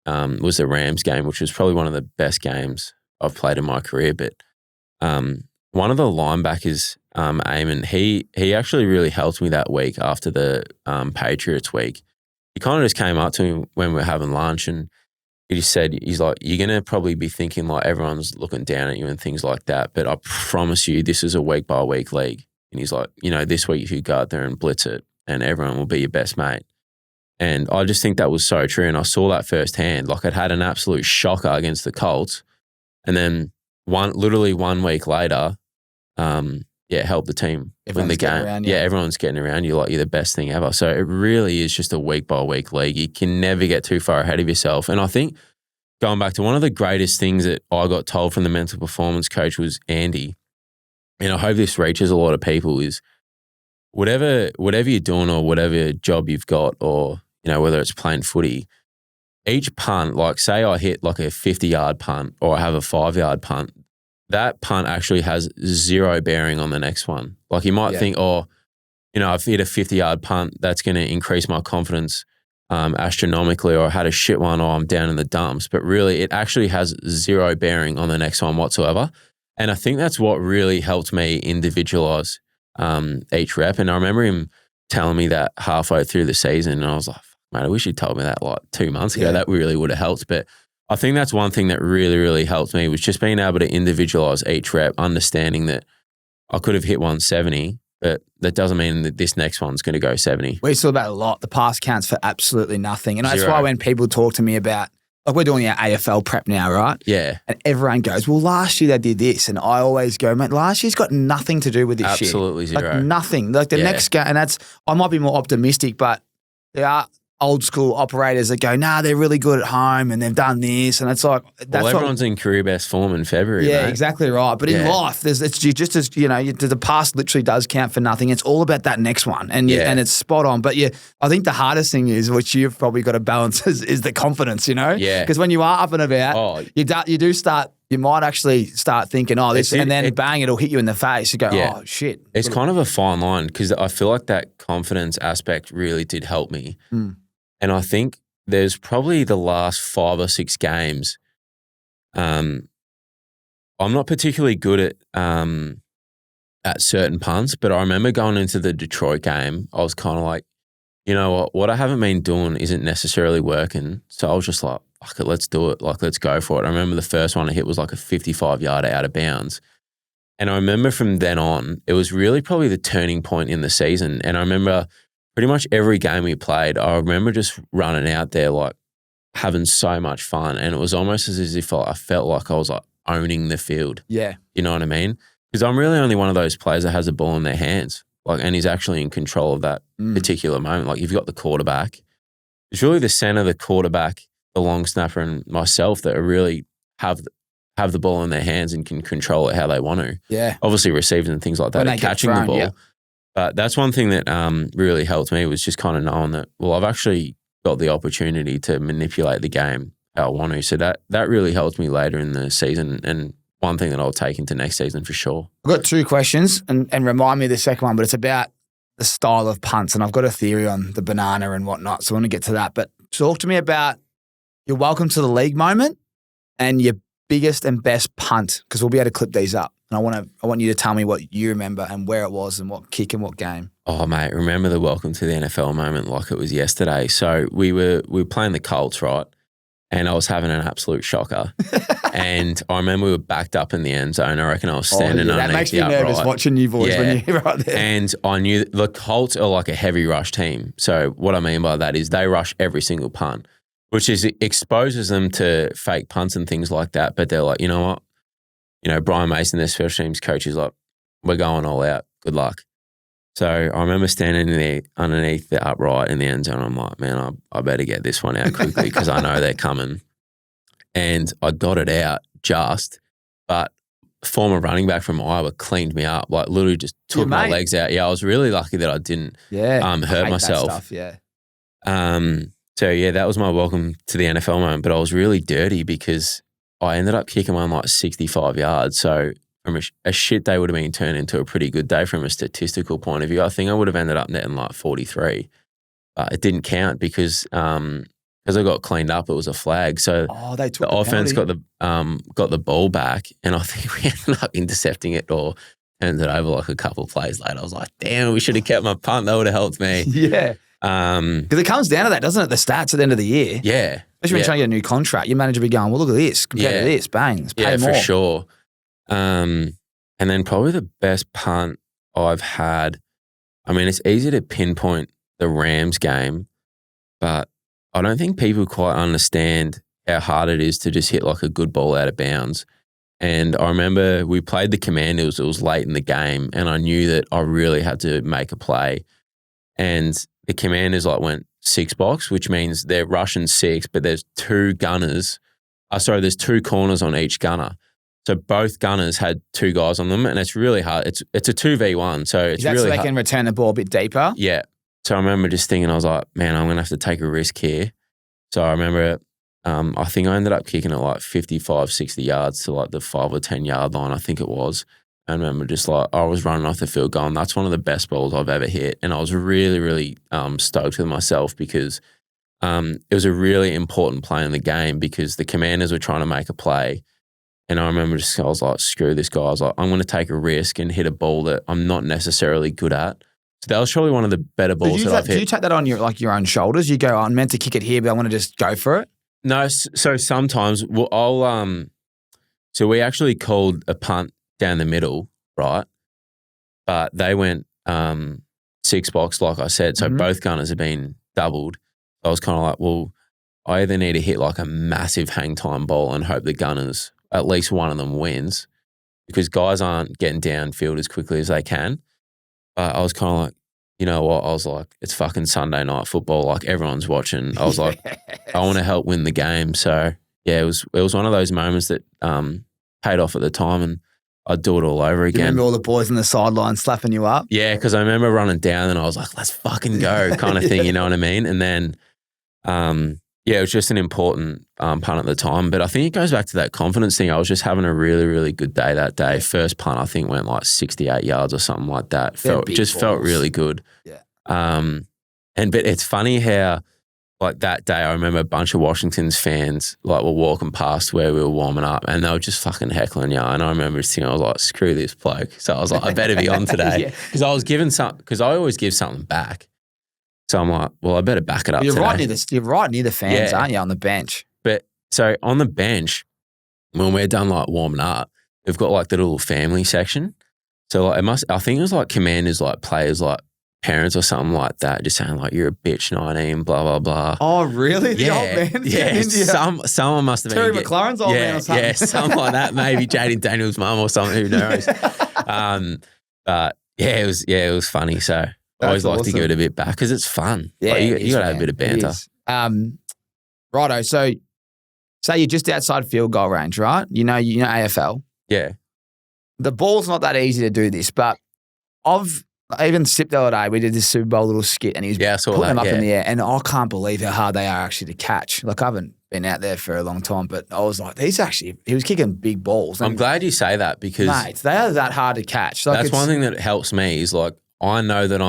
was the Rams game, which was probably one of the best games I've played in my career. But one of the linebackers, Eamon, he actually really helped me that week after the Patriots week. He kind of just came up to me when we were having lunch and he just said, he's like, you're going to probably be thinking like everyone's looking down at you and things like that. But I promise you, this is a week by week league. And he's like, you know, this week you go out there and blitz it and everyone will be your best mate. And I just think that was so true. And I saw that firsthand. Like I'd had an absolute shocker against the Colts. And then literally 1 week later, helped the team win the game. Everyone's getting around you like you're the best thing ever. So it really is just a week by week league. You can never get too far ahead of yourself. And I think going back to one of the greatest things that I got told from the mental performance coach was Andy, and I hope this reaches a lot of people, is whatever you're doing or whatever job you've got, or, you know, whether it's playing footy, each punt, like say I hit like a 50-yard punt or I have a 5-yard punt, that punt actually has zero bearing on the next one. Like you might think, oh, you know, I've hit a 50-yard punt, that's going to increase my confidence astronomically, or I had a shit one, or I'm down in the dumps. But really, it actually has zero bearing on the next one whatsoever. And I think that's what really helped me individualize each rep. And I remember him telling me that halfway through the season, and I was like, mate, I wish he'd told me that like 2 months ago. That really would have helped. But I think that's one thing that really, really helped me, was just being able to individualize each rep, understanding that I could have hit 170, but that doesn't mean that this next one's going to go 70. We saw that a lot. The past counts for absolutely nothing. And that's why when people talk to me about, like we're doing our AFL prep now, right? Yeah. And everyone goes, well, last year they did this. And I always go, mate, last year's got nothing to do with this shit. Absolutely zero. Like nothing. Like the next game, and that's, I might be more optimistic, but there are old school operators that go, nah, they're really good at home and they've done this. And it's like, that's well, everyone's in career best form in February. Yeah, mate. exactly right. But in life, it's just as, you know, the past literally does count for nothing. It's all about that next one. And and it's spot on. But I think the hardest thing is, which you've probably got to balance, is the confidence, you know? Yeah. Because when you are up and about, you might actually start thinking, oh, this, and then bang, it'll hit you in the face. You go, oh, shit. It's kind of a fine line, because I feel like that confidence aspect really did help me. And I think there's probably the last 5 or 6 games, I'm not particularly good at certain punts, but I remember going into the Detroit game, I was kind of like, you know what I haven't been doing isn't necessarily working. So I was just like, fuck it, let's do it. Like, let's go for it. I remember the first one I hit was like a 55-yarder out of bounds. And I remember from then on, it was really probably the turning point in the season. And I remember pretty much every game we played, I remember just running out there, like having so much fun. And it was almost as if I felt like I was like owning the field. Yeah. You know what I mean? Because I'm really only one of those players that has a ball in their hands, like, and he's actually in control of that particular moment. Like, you've got the quarterback. It's really the center, the quarterback, the long snapper, and myself that are really have the ball in their hands and can control it how they want to. Yeah. Obviously receiving and things like that, and catching the ball. Yeah. But that's one thing that really helped me, was just kind of knowing that, well, I've actually got the opportunity to manipulate the game how I want to. So that really helped me later in the season, and one thing that I'll take into next season for sure. I've got 2 questions, and remind me of the second one, but it's about the style of punts, and I've got a theory on the banana and whatnot, so I want to get to that. But talk to me about your welcome to the league moment and your biggest and best punt, because we'll be able to clip these up. And I want you to tell me what you remember and where it was and what kick and what game. Oh, mate, remember the welcome to the NFL moment like it was yesterday. So we were playing the Colts, right? And I was having an absolute shocker. And I remember we were backed up in the end zone. I reckon I was standing underneath the upright. That makes me nervous watching you boys when you're right there. And I knew that the Colts are like a heavy rush team. So what I mean by that is they rush every single punt, which exposes them to fake punts and things like that. But they're like, you know what? You know, Brian Mason, their special teams coach, is like, we're going all out. Good luck. So I remember standing there underneath the upright in the end zone. I'm like, man, I better get this one out quickly because I know they're coming. And I got it out but former running back from Iowa cleaned me up, like literally just took my legs out. Yeah, I was really lucky that I didn't hurt myself. That stuff, yeah. So, yeah, that was my welcome to the NFL moment. But I was really dirty because I ended up kicking one like 65 yards. So from a shit day would have been turned into a pretty good day from a statistical point of view. I think I would have ended up netting like 43. But it didn't count because I got cleaned up, it was a flag. So they took the offense got the ball back, and I think we ended up intercepting it or turned it over like a couple of plays later. I was like, damn, we should have kept my punt. That would have helped me. Yeah. Because it comes down to that, doesn't it? The stats at the end of the year. Yeah. Especially when you're trying to get a new contract, your manager will be going, well, look at this, compared to this, bang, let's pay more. Yeah, for sure. And then probably the best punt I've had, I mean, it's easy to pinpoint the Rams game, but I don't think people quite understand how hard it is to just hit like a good ball out of bounds. And I remember we played the Commanders, it was late in the game, and I knew that I really had to make a play. And the Commanders like went 6 box, which means they're rushing 6, but there's 2 gunners. There's 2 corners on each gunner. So both gunners had 2 guys on them, and it's really hard. It's a 2v1, so it's really hard. So they can return the ball a bit deeper? Yeah. So I remember just thinking, I was like, man, I'm going to have to take a risk here. So I remember I think I ended up kicking it like 55, 60 yards to like the 5 or 10 yard line, I think it was. And I remember just like I was running off the field going, that's one of the best balls I've ever hit. And I was really, really stoked with myself because it was a really important play in the game because the Commanders were trying to make a play. And I remember I was like, screw this guy. I was like, I'm going to take a risk and hit a ball that I'm not necessarily good at. So that was probably one of the better balls that I've hit. Do you take that on your own shoulders? You go, I'm meant to kick it here, but I want to just go for it? No, so sometimes so we actually called a punt down the middle, right? But they went 6 box, like I said. So both gunners have been doubled. So I was kind of like, well, I either need to hit like a massive hang time ball and hope the gunners, at least one of them wins, because guys aren't getting downfield as quickly as they can. But I was kind of like, you know what? I was like, it's fucking Sunday night football. Like everyone's watching. I was like, I want to help win the game. So yeah, it was one of those moments that paid off at the time, and I'd do it all over again. You remember all the boys on the sideline slapping you up? Yeah, because I remember running down and I was like, let's fucking go kind of thing, you know what I mean? And then, yeah, it was just an important punt at the time. But I think it goes back to that confidence thing. I was just having a really, really good day that day. First punt, I think, went like 68 yards or something like that. Felt really good. Yeah. But it's funny how, like that day, I remember a bunch of Washington's fans like were walking past where we were warming up, and they were just fucking heckling you. And I remember thinking, I was like, screw this bloke. So I was like, I better be on today because I was giving because I always give something back. So I'm like, well, I better back it up. You're today. you're right near the fans, aren't you, on the bench? But so on the bench, when we're done like warming up, we've got like the little family section. So like I think it was like Commanders, like players, like parents or something like that, just saying like, you're a bitch, 19, blah, blah, blah. Oh, really? The old man? Yeah. Someone must have been. Terry McLaurin's old man or something. Yeah, something like that. Maybe Jaden Daniels' mum or something, who knows. But yeah, it was funny. So I always like to give it a bit back because it's fun. Yeah, like, you got to have a bit of banter. Righto. So say you're just outside field goal range, right? You know AFL. Yeah. The ball's not that easy to do this, but I even sipped the other day. We did this Super Bowl little skit, and he was putting them up in the air, and I can't believe how hard they are actually to catch. Like, I haven't been out there for a long time, but I was like, he was kicking big balls. I'm glad you say that because mate, they are that hard to catch. Like, that's one thing that helps me is like, I know that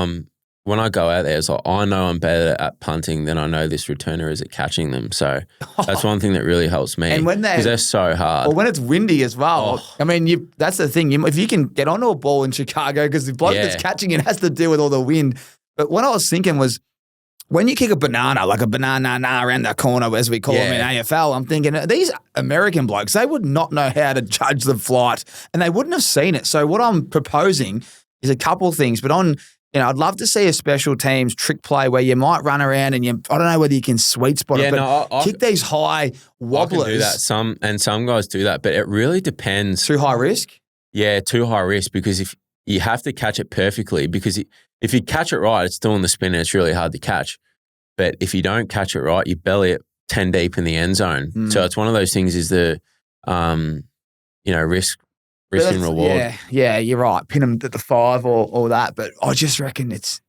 when I go out there, it's like, I know I'm better at punting than I know this returner is at catching them. So that's one thing that really helps me. And when because they're so hard. Or when it's windy as well. I mean, that's the thing. If you can get onto a ball in Chicago, because the bloke that's catching it has to deal with all the wind. But what I was thinking was, when you kick a banana, like a banana around the corner, as we call them in AFL, I'm thinking, these American blokes, they would not know how to judge the flight, and they wouldn't have seen it. So what I'm proposing is a couple of things, but I'd love to see a special teams trick play where you might run around and I don't know whether you can sweet spot it, but kick these high wobblers. I can do that. Some guys do that, but it really depends. Too high risk? Yeah, too high risk because if you have to catch it perfectly, because if you catch it right, it's doing the spin and it's really hard to catch. But if you don't catch it right, you belly it 10 deep in the end zone. So it's one of those things is the, risk and reward. Yeah, you're right. Pin them at the 5 or that. But I just reckon it's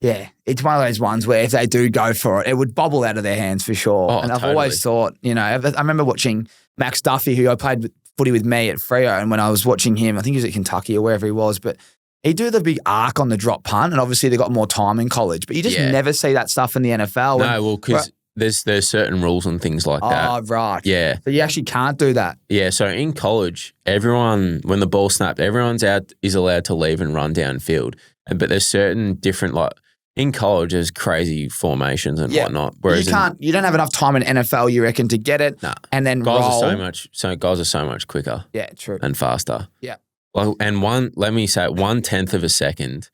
one of those ones where if they do go for it, it would bobble out of their hands for sure. And I've always thought, I remember watching Max Duffy, who I played footy with me at Freo, and when I was watching him, I think he was at Kentucky or wherever he was, but he'd do the big arc on the drop punt, and obviously they got more time in college, but you just never see that stuff in the NFL. No, well, because there's certain rules and things like that. Oh, right. Yeah. So you actually can't do that. Yeah, so in college, everyone, when the ball snapped, everyone's is allowed to leave and run downfield. But there's certain different, like, in college, there's crazy formations and whatnot. Whereas you don't have enough time in NFL, you reckon, to get it and then guys roll. Guys are so much quicker. Yeah, true. And faster. Yeah. Like, and 1/10 of a second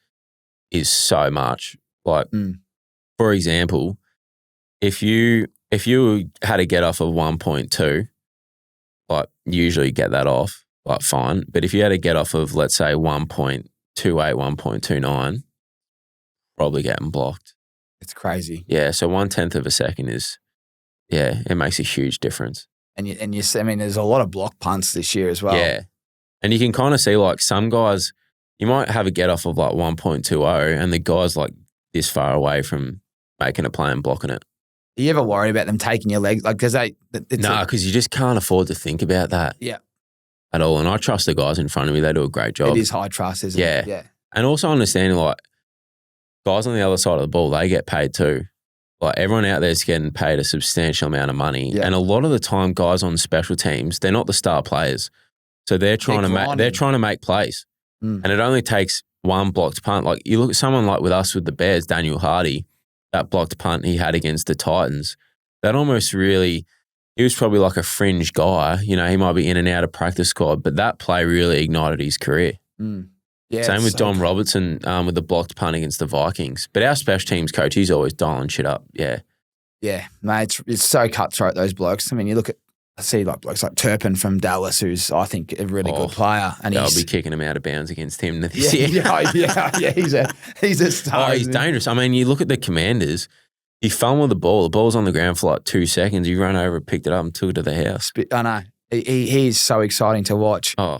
is so much. Like, for example, if you had a get off of 1.2, like usually get that off, like fine. But if you had a get off of, let's say 1.28, 1.29, probably getting blocked. It's crazy. Yeah. So 1/10 of a second is, it makes a huge difference. And there's a lot of block punts this year as well. Yeah. And you can kind of see like some guys, you might have a get off of like 1.20 and the guy's like this far away from making a play and blocking it. Are you ever worried about them taking your legs? Like, because No, because you just can't afford to think about that. Yeah. At all. And I trust the guys in front of me. They do a great job. It is high trust, isn't it? Yeah. And also understanding, like, guys on the other side of the ball, they get paid too. Like, everyone out there is getting paid a substantial amount of money. Yeah. And a lot of the time, guys on special teams, they're not the star players. So they're trying to make plays. And it only takes one blocked punt. Like, you look at someone like with us with the Bears, Daniel Hardy, that blocked punt he had against the Titans, that almost really, he was probably like a fringe guy. You know, he might be in and out of practice squad, but that play really ignited his career. Yeah, Same with Dom Robertson with the blocked punt against the Vikings. But our special teams coach, he's always dialing shit up. Yeah. Yeah, mate, it's so cutthroat, those blokes. I mean, I see like blokes like Turpin from Dallas, who's, I think, a really good player. And they'll be kicking him out of bounds against him this year. Yeah, he's a star. Oh, he's dangerous. I mean, you look at the Commanders, he fumbled the ball's on the ground for like 2 seconds, he ran over, picked it up and took it to the house. I know. He's so exciting to watch. Oh,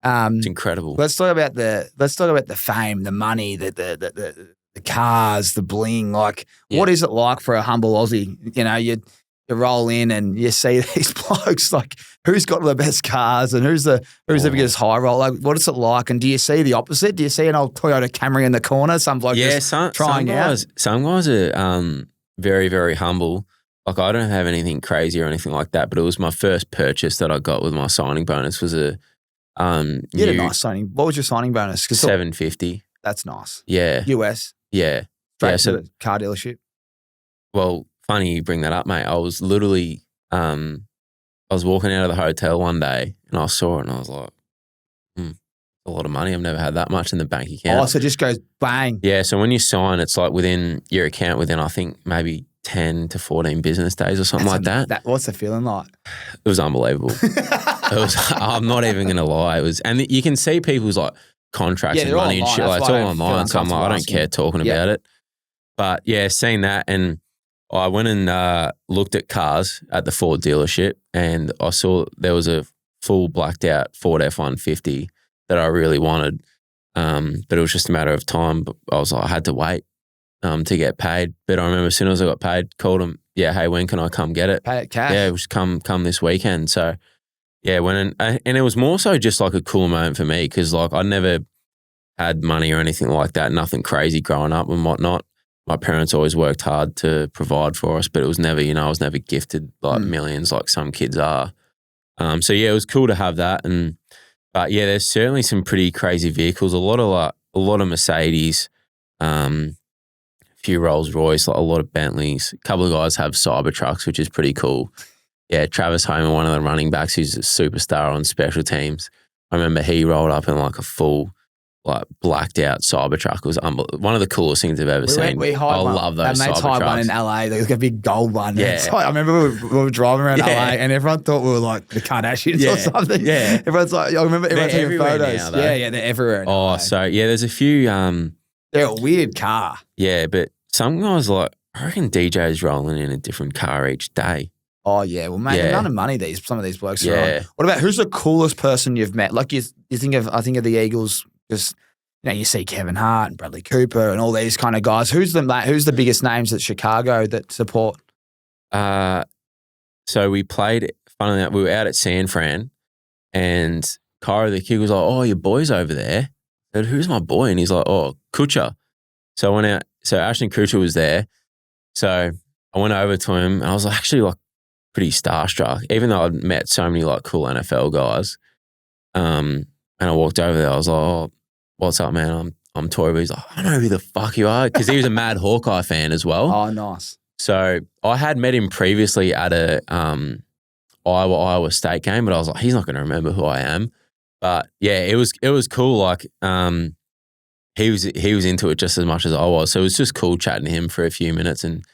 it's incredible. Let's talk about the fame, the money, the cars, the bling. Like, what is it like for a humble Aussie? You know, you roll in and you see these blokes, like, who's got the best cars and who's the biggest high roll? Like, what is it like? And do you see the opposite? Do you see an old Toyota Camry in the corner? Some bloke trying out? Some guys are very, very humble. Like, I don't have anything crazy or anything like that, but it was my first purchase that I got with my signing bonus was a you had a nice signing. What was your signing bonus? $750. That's nice. Yeah. US. Yeah. Straight to the car dealership. Well, funny you bring that up, mate. I was literally, I was walking out of the hotel one day and I saw it and I was like, a lot of money. I've never had that much in the bank account. Oh, so it just goes bang. Yeah. So when you sign, it's like within your account, within I think maybe 10 to 14 business days or something like that. What's the feeling like? It was unbelievable. I'm not even going to lie. It was, and you can see people's like contracts and money and shit. Like, it's all online. So I'm like, I don't care talking about it. But yeah, seeing that, and I went and looked at cars at the Ford dealership and I saw there was a full blacked out Ford F-150 that I really wanted. But it was just a matter of time. But I was like, I had to wait to get paid. But I remember as soon as I got paid, called him, yeah, hey, when can I come get it? Pay it cash. Yeah, it was come this weekend. So yeah, and it was more so just like a cool moment for me because like I never had money or anything like that, nothing crazy growing up and whatnot. My parents always worked hard to provide for us, but it was never, I was never gifted like millions like some kids are. So yeah, it was cool to have that. But yeah, there's certainly some pretty crazy vehicles. A lot of Mercedes, a few Rolls Royce, like a lot of Bentleys. A couple of guys have Cybertrucks, which is pretty cool. Yeah, Travis Homer, one of the running backs, who's a superstar on special teams. I remember he rolled up in like a full, like blacked out Cybertruck. It was one of the coolest things I've ever seen. I love those Cybertrucks. They hired one in LA. There's a big gold one. Yeah. I remember we were driving around LA and everyone thought we were like the Kardashians or something. Yeah. Everyone's like, I remember everyone taking photos. Now, yeah, they're everywhere. In LA. So yeah, there's a few. They're a weird car. Yeah, but some guys like, I reckon DJ's rolling in a different car each day. Oh yeah, well mate, the amount of money some of these blokes are on. What about who's the coolest person you've met? Like you think of, I think of the Eagles. Just you see Kevin Hart and Bradley Cooper and all these kind of guys. Who's the biggest names at Chicago that support? So we played. Funnily enough, we were out at San Fran, and Kyra the kid was like, "Oh, your boy's over there." I said, "Who's my boy?" And he's like, "Oh, Kutcher." So I went out. So Ashton Kutcher was there. So I went over to him, and I was actually like pretty starstruck, even though I'd met so many like cool NFL guys. And I walked over there. I was like, "Oh, what's up, man? I'm Tory." But he's like, "I know who the fuck you are," because he was a mad Hawkeye fan as well. Oh, nice. So I had met him previously at a Iowa State game, but I was like, he's not going to remember who I am. But yeah, it was cool. Like he was into it just as much as I was. So it was just cool chatting to him for a few minutes, and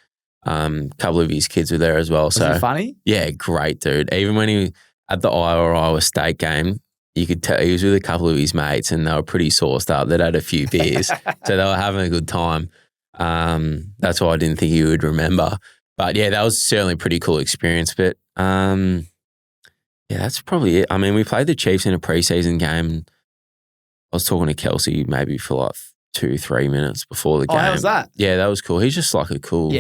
a couple of his kids were there as well. Was he funny? Yeah, great dude. Even when he at the Iowa State game, you could tell he was with a couple of his mates, and they were pretty sauced up. They'd had a few beers, so they were having a good time. That's why I didn't think he would remember. But yeah, that was certainly a pretty cool experience. But yeah, that's probably it. I mean, we played the Chiefs in a preseason game. I was talking to Kelsey maybe for like 2-3 minutes before the game. Oh, how was that? Yeah, that was cool. He's just like a cool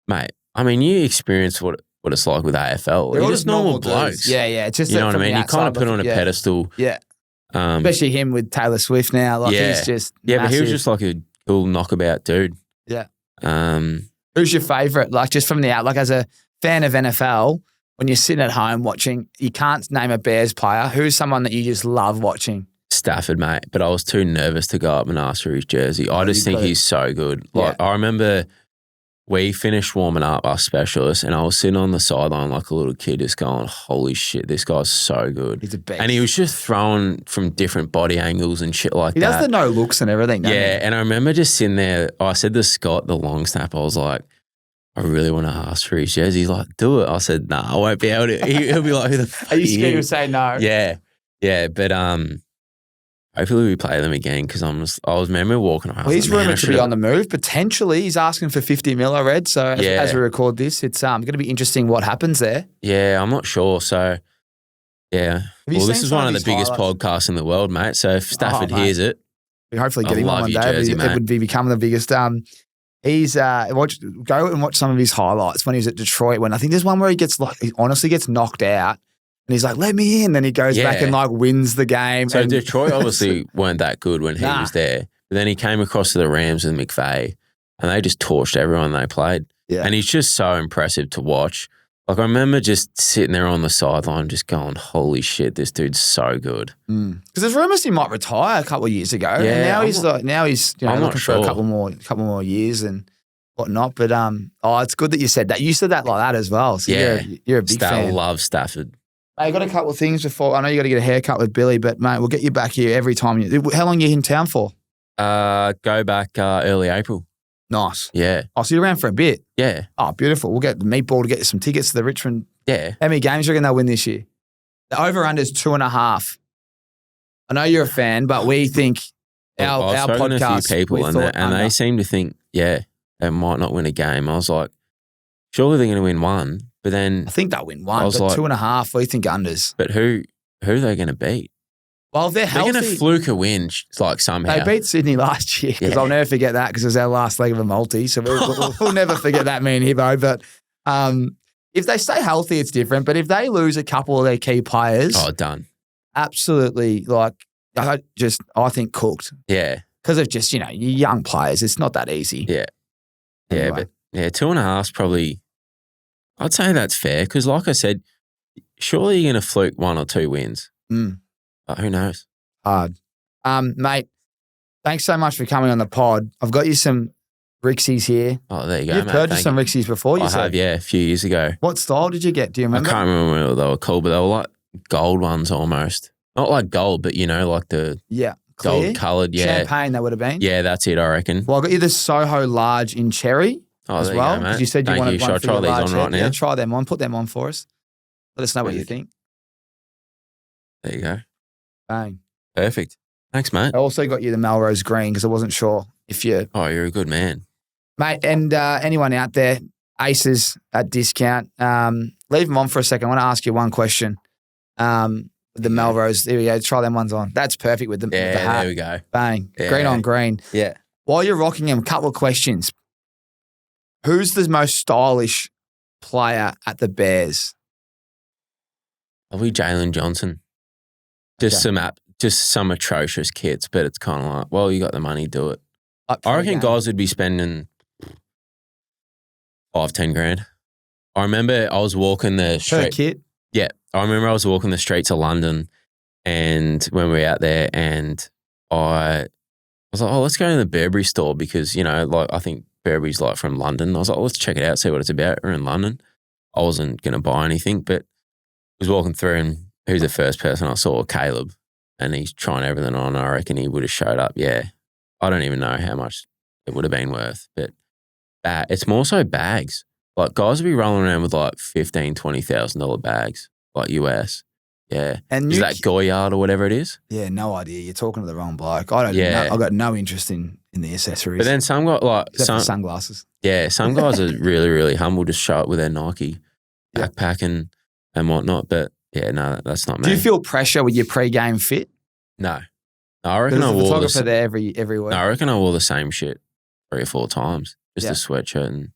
mate. I mean, you experience what it's like with AFL. They're They're all just normal dudes. blokes. Yeah, yeah. It's just You know that what I from mean? the You kind of outside put on a looking- pedestal. Yeah. Um, Especially him with Taylor Swift now. Like Yeah. he's just yeah, but he was massive. just like a cool knockabout dude. Yeah. Um, Who's your favourite? Like just from the out, like as a fan of NFL, when you're sitting at home watching, you can't name a Bears player. Who's someone that you just love watching? Stafford, mate, but I was too nervous to go up and ask for his jersey. I just you've think got to- he's so good. Like I remember we finished warming up, our specialist, and I was sitting on the sideline like a little kid just going, holy shit, this guy's so good. He's a beast. And he was just throwing from different body angles and shit like He that. does the no looks and everything, doesn't Yeah, he? and I remember just sitting there, I said to Scott, the long snap, I was like, I really want to ask for his jersey. He's like, do it. I said, nah, I won't be able to. He'll be like, who the fuck Are you are scared he'll say no? Yeah, but hopefully we play them again because I was remember walking around. Well, he's like, man, I rumoured to be should've- on the move. Potentially, he's asking for 50 mil, I read. So as we record this, it's going to be interesting what happens there. Yeah, I'm not sure. So, yeah. you Well, seen this is some one of of the his biggest highlights? podcasts in the world, mate. So if Stafford mate. hears it, We hopefully I get him on love one your day. jersey, It mate. would be becoming the biggest. He's go and watch some of his highlights when he was at Detroit. When I think there's one where he honestly gets knocked out, and he's like, "Let me in." Then he goes back Yeah. and like wins the game. so and Detroit obviously weren't that good when he Nah. was there. But then he came across to the Rams with McVay, and they just torched everyone they played. Yeah. And he's just so impressive to watch. Like I remember just sitting there on the sideline, just going, "Holy shit, this dude's so good." Because there's rumours he might retire a couple of years ago. Yeah, and now I'm he's not- I'm not looking for a sure. couple more years and whatnot. But it's good that you said that. You said that like that as well. So Yeah. you're a big fan. Love Stafford. I got a couple of things before. I know you got to get a haircut with Billy, but mate, we'll get you back here every time. How long are you in town for? Go back early April. Nice. Yeah, Oh, so you're around for a bit. yeah, Oh, beautiful. We'll get the meatball to get you some tickets to the Richmond. yeah. How many games do you reckon they'll win this year? The over-under is 2.5. I know you're a fan, but we think our I've spoken to podcast. a few people we and thought they under. seem to think, they might not win a game. I was like, surely they're going to win one, but then, I think they'll win I one, was but like- 2.5, we think unders. but who are they going to beat? Well, if they're They're going to healthy. fluke a win, like somehow. They beat Sydney last year because Yeah. I'll never forget that because it was our last leg of a multi. So we'll never forget that, me and Hibbo. But if they stay healthy, it's different. But if they lose a couple of their key players, Oh, done. absolutely, I think cooked Yeah, because of just, young players. It's not that easy. yeah, yeah. Anyway. But yeah, 2.5's probably. I'd say that's fair because, like I said, surely you're going to fluke 1 or 2 wins. Mm. But who knows? Hard. Mate, thanks so much for coming on the pod. I've got you some RIXXs here. Oh, there you go. You've mate. purchased some Thank you. RIXXs before, you I said. have, yeah, a few years ago. What style did you get? Do you remember? I can't remember what they were called, but they were like gold ones almost. Not like gold, but like the Yeah. Clear? gold coloured. Yeah, Champagne, they would have been. yeah, that's it. I reckon. Well, I got you the Soho large in cherry Oh, as there well. you go, mate. Because you said you Thank wanted Should I one for try your these large on right head. now? Yeah, try them on. Put them on for us. Let us know what you think. There you go. Bang. Perfect. Thanks, mate. I also got you the Melrose Green because I wasn't sure if you, Oh, you're a good man. mate, and anyone out there, Aces at discount, leave them on for a second. I want to ask you one question. The Melrose, there we go. Try them ones on. That's perfect with the Yeah, hat. there we go. Bang. Yeah. Green on green. Yeah. While you're rocking them, a couple of questions. Who's the most stylish player at the Bears? Probably Jalen Johnson. Just some atrocious kits, but it's kind of like, well, you got the money, do it. Like per I reckon game? guys would be spending 5-10 grand. I remember I was walking the Per street. kit. Yeah, I remember I was walking the streets of London, and when we were out there, and I was like, "Oh, let's go to the Burberry store because I think Burberry's like from London." I was like, "Let's check it out, see what it's about." We're in London. I wasn't gonna buy anything, but I was walking through, and who's the first person I saw? Caleb, and he's trying everything on. I reckon he would have showed up. Yeah, I don't even know how much it would have been worth, but it's more so bags. Like guys would be rolling around with like $15,000-$20,000 bags, like US. Yeah. And Is you- that Goyard or whatever it is? Yeah, no idea. You're talking to the wrong bloke. I don't Yeah. know. I've got no interest in the accessories. But then some got like except some for sunglasses. some guys are really, really humble, just show up with their Nike backpack and whatnot. But yeah, no, that's not me. Do you feel pressure with your pre-game fit? No. I There's reckon I a wore photographer there every week. I reckon I wore the same shit 3 or 4 times. Just Yeah. a sweatshirt and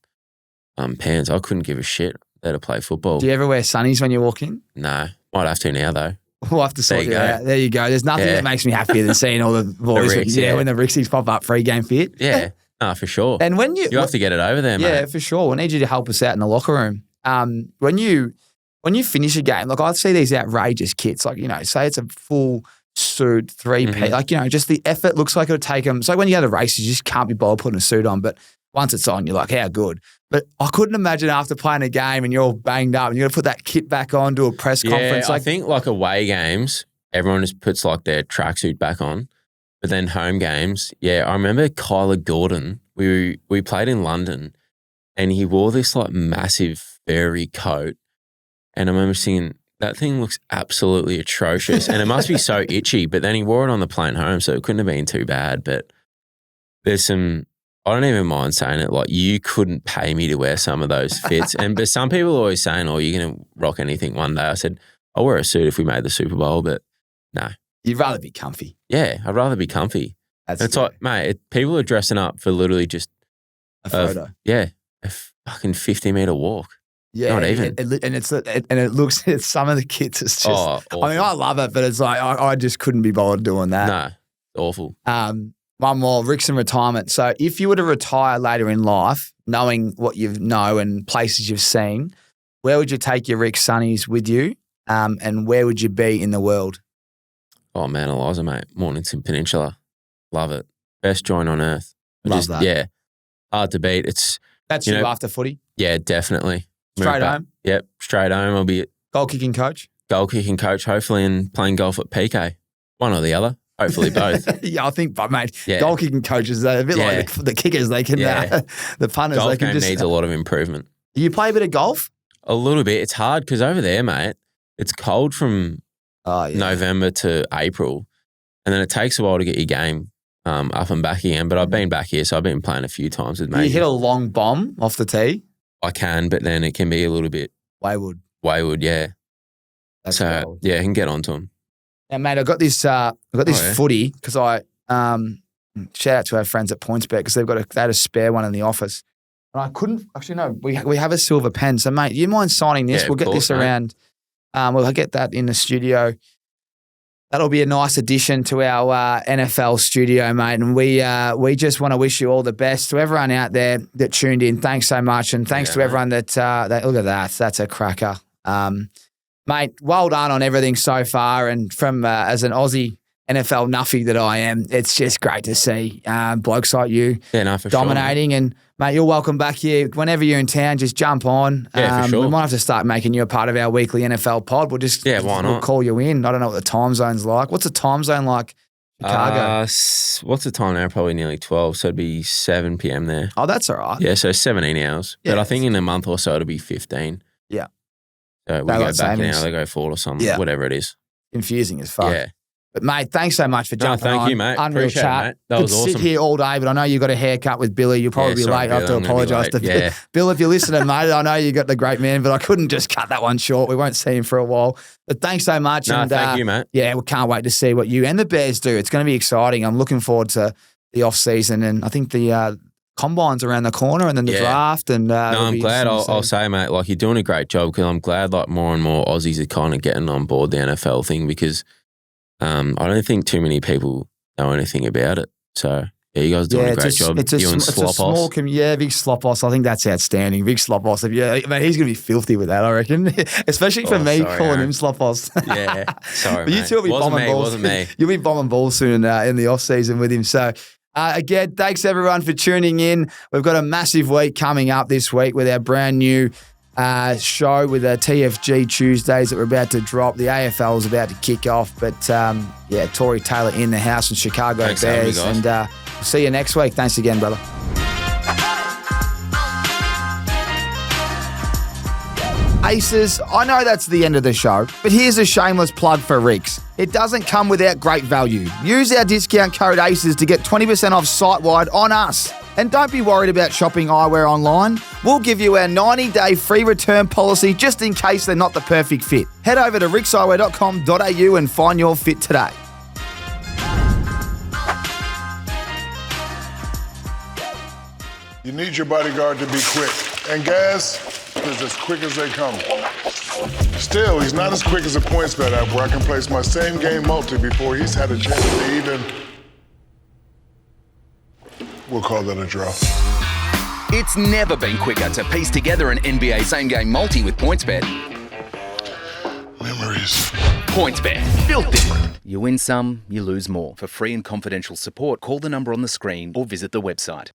pants. I couldn't give a shit there to play football. Do you ever wear sunnies when you walk in? No, might have to now though. We'll have to sort it out. There you go. There's nothing that makes me happier than seeing all the boys when the RIXXs pop up free game fit. Yeah, no, for sure. And when you have to get it over there, mate. Yeah, for sure. We need you to help us out in the locker room. When you finish a game, like I see these outrageous kits, like, you know, say it's a full suit, three-piece, like, you know, just the effort looks like it'll take them. So when you go to races, you just can't be bothered putting a suit on. But once it's on, you're like, how good. But I couldn't imagine after playing a game and you're all banged up and you're going to put that kit back on, do a press conference. I think like away games, everyone just puts like their tracksuit back on. But then home games, I remember Kyler Gordon, we played in London and he wore this like massive furry coat. And I remember thinking, that thing looks absolutely atrocious and it must be so itchy. But then he wore it on the plane home, so it couldn't have been too bad. But there's some, I don't even mind saying it, like you couldn't pay me to wear some of those fits. But some people are always saying, oh, you're going to rock anything one day. I said, I'll wear a suit if we made the Super Bowl, but no. You'd rather be comfy. Yeah, I'd rather be comfy. It's like, mate, people are dressing up for literally just a photo. A fucking 50-meter walk. Yeah, not even. It looks at some of the kits. It's just. Awful. I mean, I love it, but it's like I just couldn't be bothered doing that. No, awful. One more, RIXX and retirement. So if you were to retire later in life, knowing what you know and places you've seen, where would you take your RIXX Sunnies with you, and where would you be in the world? Oh, Mount Eliza, mate. Mornington Peninsula. Love it. Best joint on earth. Love that. Yeah. Hard to beat. That's you after footy? Yeah, definitely. Straight home? Yep, straight home. I'll be goal kicking coach, hopefully, and playing golf at PK. One or the other. Hopefully both. Yeah, I think, but mate, goal kicking coaches are a bit like the kickers. They can, the punters. Golf they can game needs a lot of improvement. Do you play a bit of golf? A little bit. It's hard because over there, mate, it's cold from November to April, and then it takes a while to get your game up and back again. But I've been back here, so I've been playing a few times with mates. You hit a long bomb off the tee? I can, but then it can be a little bit wayward, yeah. That's so cold. Yeah, I can get onto them. Now, mate, I got this footy because I shout out to our friends at PointsBet because they had a spare one in the office, and I couldn't actually. No, we have a silver pen. So, mate, do you mind signing this? We'll get this around. We'll get that in the studio. That'll be a nice addition to our NFL studio, mate. And we just want to wish you all the best. To everyone out there that tuned in, thanks so much. And thanks to everyone that look at that. That's a cracker. Mate, well done on everything so far. And from as an Aussie NFL nuffy that I am, it's just great to see blokes like you dominating. Sure, and, mate, you're welcome back here. Whenever you're in town, just jump on. Yeah, for sure. We might have to start making you a part of our weekly NFL pod. We'll just why not? We'll call you in. I don't know what the time zone's like. What's the time zone like in Chicago? What's the time now? Probably nearly 12, so it'd be 7 p.m. there. Oh, that's all right. Yeah, so 17 hours. Yeah, but I think in a month or so it'll be 15. Yeah. So we go back an hour, they go forward or something, whatever it is. Confusing as fuck. Yeah. But, mate, thanks so much for jumping on. Thank you, mate. Unreal Appreciate chat. it, mate. That was awesome. Sit here all day, but I know you got a haircut with Billy. You'll probably be late. I have to apologise to Bill. Bill, if you're listening, mate, I know you got the great man, but I couldn't just cut that one short. We won't see him for a while. But thanks so much. No, thank you, mate. Yeah, we can't wait to see what you and the Bears do. It's going to be exciting. I'm looking forward to the off-season, and I think the combine's around the corner and then the draft. And no, I'm glad. I'll say, mate, like you're doing a great job because I'm glad like more and more Aussies are kind of getting on board the NFL thing because I don't think too many people know anything about it. So, yeah, you guys are doing a great job. It's a small Vic Slopos. I think that's outstanding. Vic Slopos. Yeah, man, he's going to be filthy with that, I reckon. Especially for me calling him Slopos. Yeah, sorry, but you two will be bombing balls. Wasn't me. You'll be bombing balls soon in the off-season with him. So, again, thanks everyone for tuning in. We've got a massive week coming up this week with our brand new show with the TFG Tuesdays that we're about to drop. The AFL is about to kick off, but Tory Taylor in the house in Chicago Bears, and we'll see you next week. Thanks again, brother. Aces, I know that's the end of the show, but here's a shameless plug for RIXX. It doesn't come without great value. Use our discount code ACES to get 20% off site-wide on us. And don't be worried about shopping eyewear online. We'll give you our 90-day free return policy just in case they're not the perfect fit. Head over to rixeyewear.com.au and find your fit today. You need your bodyguard to be quick. And gas is as quick as they come. Still, he's not as quick as a PointsBet app where I can place my same game multi before he's had a chance to even... We'll call that a draw. It's never been quicker to piece together an NBA same-game multi with PointsBet. Memories. PointsBet, built different. You win some, you lose more. For free and confidential support, call the number on the screen or visit the website.